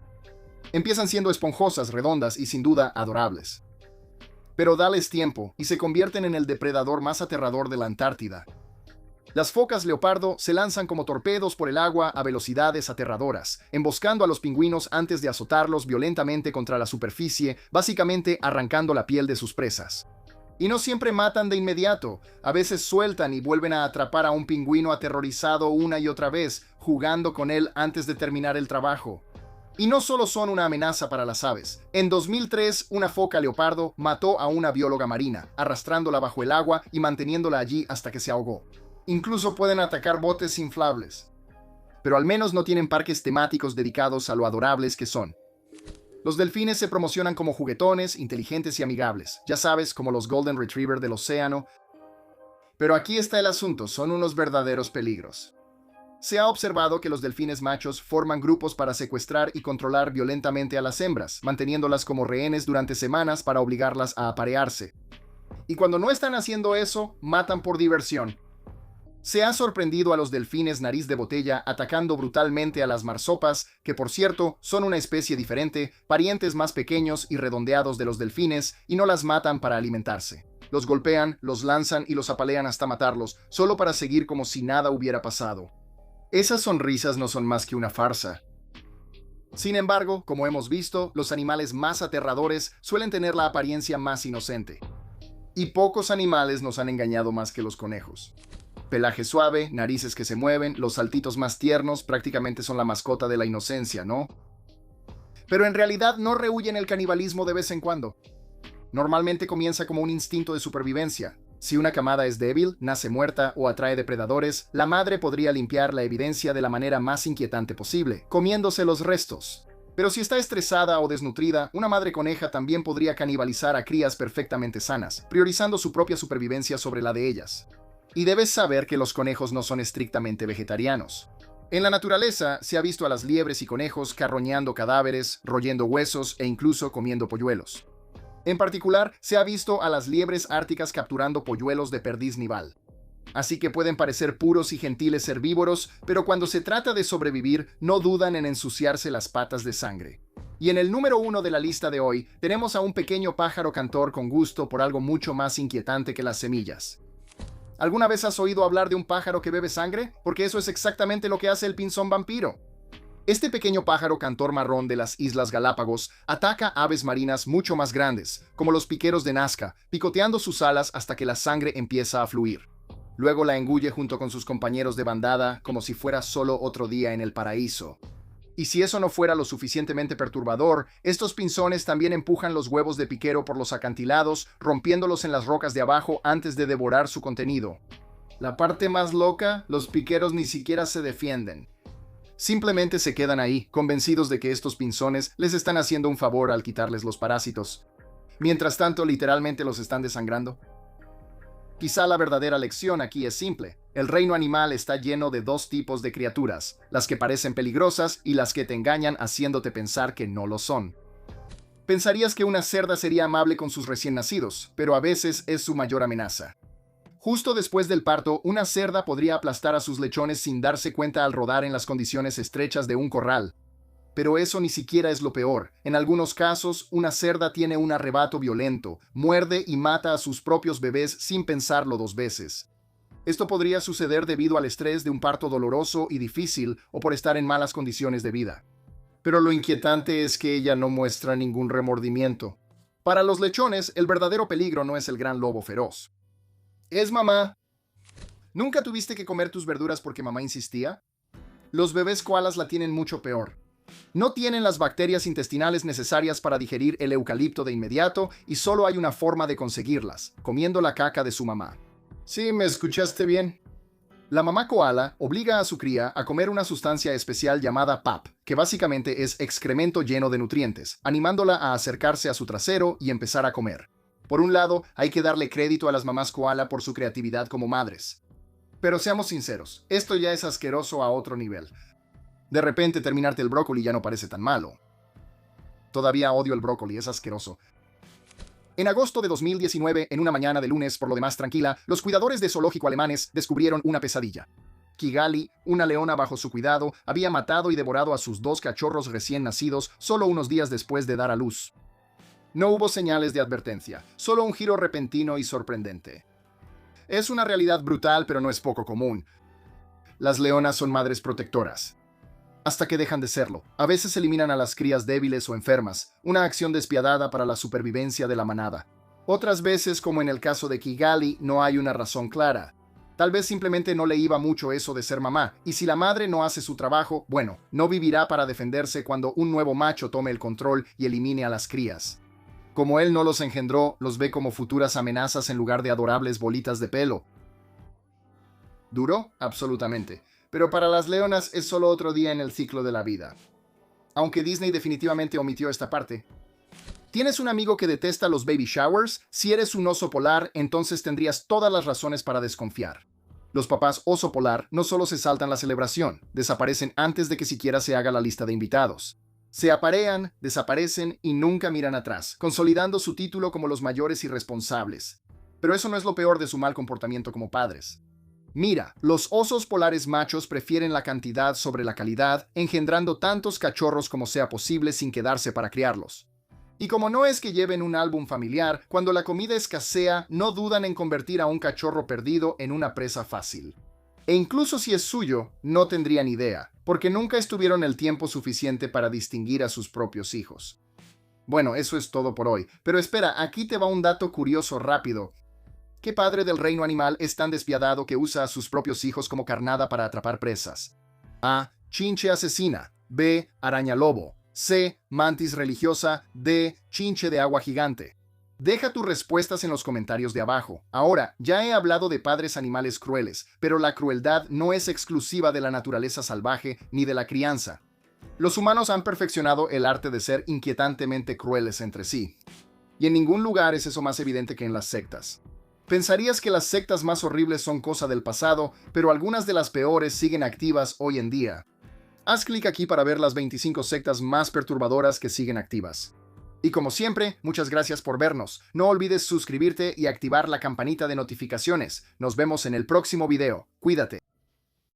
A: Empiezan siendo esponjosas, redondas y sin duda adorables. Pero dales tiempo y se convierten en el depredador más aterrador de la Antártida. Las focas leopardo se lanzan como torpedos por el agua a velocidades aterradoras, emboscando a los pingüinos antes de azotarlos violentamente contra la superficie, básicamente arrancando la piel de sus presas. Y no siempre matan de inmediato, a veces sueltan y vuelven a atrapar a un pingüino aterrorizado una y otra vez, jugando con él antes de terminar el trabajo. Y no solo son una amenaza para las aves. En 2003, una foca leopardo mató a una bióloga marina, arrastrándola bajo el agua y manteniéndola allí hasta que se ahogó. Incluso pueden atacar botes inflables. Pero al menos no tienen parques temáticos dedicados a lo adorables que son. Los delfines se promocionan como juguetones, inteligentes y amigables, ya sabes, como los Golden Retriever del océano. Pero aquí está el asunto: son unos verdaderos peligros. Se ha observado que los delfines machos forman grupos para secuestrar y controlar violentamente a las hembras, manteniéndolas como rehenes durante semanas para obligarlas a aparearse. Y cuando no están haciendo eso, matan por diversión. Se ha sorprendido a los delfines nariz de botella atacando brutalmente a las marsopas, que por cierto son una especie diferente, parientes más pequeños y redondeados de los delfines, y no las matan para alimentarse. Los golpean, los lanzan y los apalean hasta matarlos, solo para seguir como si nada hubiera pasado. Esas sonrisas no son más que una farsa. Sin embargo, como hemos visto, los animales más aterradores suelen tener la apariencia más inocente. Y pocos animales nos han engañado más que los conejos. Pelaje suave, narices que se mueven, los saltitos más tiernos prácticamente son la mascota de la inocencia, ¿no? Pero en realidad no rehuyen el canibalismo de vez en cuando. Normalmente comienza como un instinto de supervivencia. Si una camada es débil, nace muerta o atrae depredadores, la madre podría limpiar la evidencia de la manera más inquietante posible, comiéndose los restos. Pero si está estresada o desnutrida, una madre coneja también podría canibalizar a crías perfectamente sanas, priorizando su propia supervivencia sobre la de ellas. Y debes saber que los conejos no son estrictamente vegetarianos. En la naturaleza se ha visto a las liebres y conejos carroñando cadáveres, royendo huesos e incluso comiendo polluelos. En particular, se ha visto a las liebres árticas capturando polluelos de perdiz nival. Así que pueden parecer puros y gentiles herbívoros, pero cuando se trata de sobrevivir, no dudan en ensuciarse las patas de sangre. Y en el número 1 de la lista de hoy, tenemos a un pequeño pájaro cantor con gusto por algo mucho más inquietante que las semillas. ¿Alguna vez has oído hablar de un pájaro que bebe sangre? Porque eso es exactamente lo que hace el pinzón vampiro. Este pequeño pájaro cantor marrón de las Islas Galápagos ataca aves marinas mucho más grandes, como los piqueros de Nazca, picoteando sus alas hasta que la sangre empieza a fluir. Luego la engulle junto con sus compañeros de bandada como si fuera solo otro día en el paraíso. Y si eso no fuera lo suficientemente perturbador, estos pinzones también empujan los huevos de piquero por los acantilados, rompiéndolos en las rocas de abajo antes de devorar su contenido. La parte más loca, los piqueros ni siquiera se defienden. Simplemente se quedan ahí, convencidos de que estos pinzones les están haciendo un favor al quitarles los parásitos. Mientras tanto, literalmente los están desangrando. Quizá la verdadera lección aquí es simple. El reino animal está lleno de dos tipos de criaturas, las que parecen peligrosas y las que te engañan haciéndote pensar que no lo son. Pensarías que una cerda sería amable con sus recién nacidos, pero a veces es su mayor amenaza. Justo después del parto, una cerda podría aplastar a sus lechones sin darse cuenta al rodar en las condiciones estrechas de un corral. Pero eso ni siquiera es lo peor. En algunos casos, una cerda tiene un arrebato violento, muerde y mata a sus propios bebés sin pensarlo dos veces. Esto podría suceder debido al estrés de un parto doloroso y difícil o por estar en malas condiciones de vida. Pero lo inquietante es que ella no muestra ningún remordimiento. Para los lechones, el verdadero peligro no es el gran lobo feroz. Es mamá. ¿Nunca tuviste que comer tus verduras porque mamá insistía? Los bebés koalas la tienen mucho peor. No tienen las bacterias intestinales necesarias para digerir el eucalipto de inmediato y solo hay una forma de conseguirlas, comiendo la caca de su mamá. Sí, me escuchaste bien. La mamá koala obliga a su cría a comer una sustancia especial llamada pap, que básicamente es excremento lleno de nutrientes, animándola a acercarse a su trasero y empezar a comer. Por un lado, hay que darle crédito a las mamás koala por su creatividad como madres. Pero seamos sinceros, esto ya es asqueroso a otro nivel. De repente terminarte el brócoli ya no parece tan malo. Todavía odio el brócoli, es asqueroso. En agosto de 2019, en una mañana de lunes por lo demás tranquila, los cuidadores de zoológico alemanes descubrieron una pesadilla. Kigali, una leona bajo su cuidado, había matado y devorado a sus 2 cachorros recién nacidos solo unos días después de dar a luz. No hubo señales de advertencia, solo un giro repentino y sorprendente. Es una realidad brutal, pero no es poco común. Las leonas son madres protectoras. Hasta que dejan de serlo. A veces eliminan a las crías débiles o enfermas, una acción despiadada para la supervivencia de la manada. Otras veces, como en el caso de Kigali, no hay una razón clara. Tal vez simplemente no le iba mucho eso de ser mamá, y si la madre no hace su trabajo, bueno, no vivirá para defenderse cuando un nuevo macho tome el control y elimine a las crías. Como él no los engendró, los ve como futuras amenazas en lugar de adorables bolitas de pelo. ¿Duro? Absolutamente. Pero para las leonas es solo otro día en el ciclo de la vida. Aunque Disney definitivamente omitió esta parte. ¿Tienes un amigo que detesta los baby showers? Si eres un oso polar, entonces tendrías todas las razones para desconfiar. Los papás oso polar no solo se saltan la celebración, desaparecen antes de que siquiera se haga la lista de invitados. Se aparean, desaparecen y nunca miran atrás, consolidando su título como los mayores irresponsables. Pero eso no es lo peor de su mal comportamiento como padres. Mira, los osos polares machos prefieren la cantidad sobre la calidad, engendrando tantos cachorros como sea posible sin quedarse para criarlos. Y como no es que lleven un álbum familiar, cuando la comida escasea, no dudan en convertir a un cachorro perdido en una presa fácil. E incluso si es suyo, no tendrían idea, porque nunca estuvieron el tiempo suficiente para distinguir a sus propios hijos. Bueno, eso es todo por hoy, pero espera, aquí te va un dato curioso rápido. ¿Qué padre del reino animal es tan despiadado que usa a sus propios hijos como carnada para atrapar presas? A. Chinche asesina. B. Araña lobo. C. Mantis religiosa. D. Chinche de agua gigante. Deja tus respuestas en los comentarios de abajo. Ahora, ya he hablado de padres animales crueles, pero la crueldad no es exclusiva de la naturaleza salvaje ni de la crianza. Los humanos han perfeccionado el arte de ser inquietantemente crueles entre sí. Y en ningún lugar es eso más evidente que en las sectas. Pensarías que las sectas más horribles son cosa del pasado, pero algunas de las peores siguen activas hoy en día. Haz clic aquí para ver las 25 sectas más perturbadoras que siguen activas. Y como siempre, muchas gracias por vernos. No olvides suscribirte y activar la campanita de notificaciones. Nos vemos en el próximo video. Cuídate.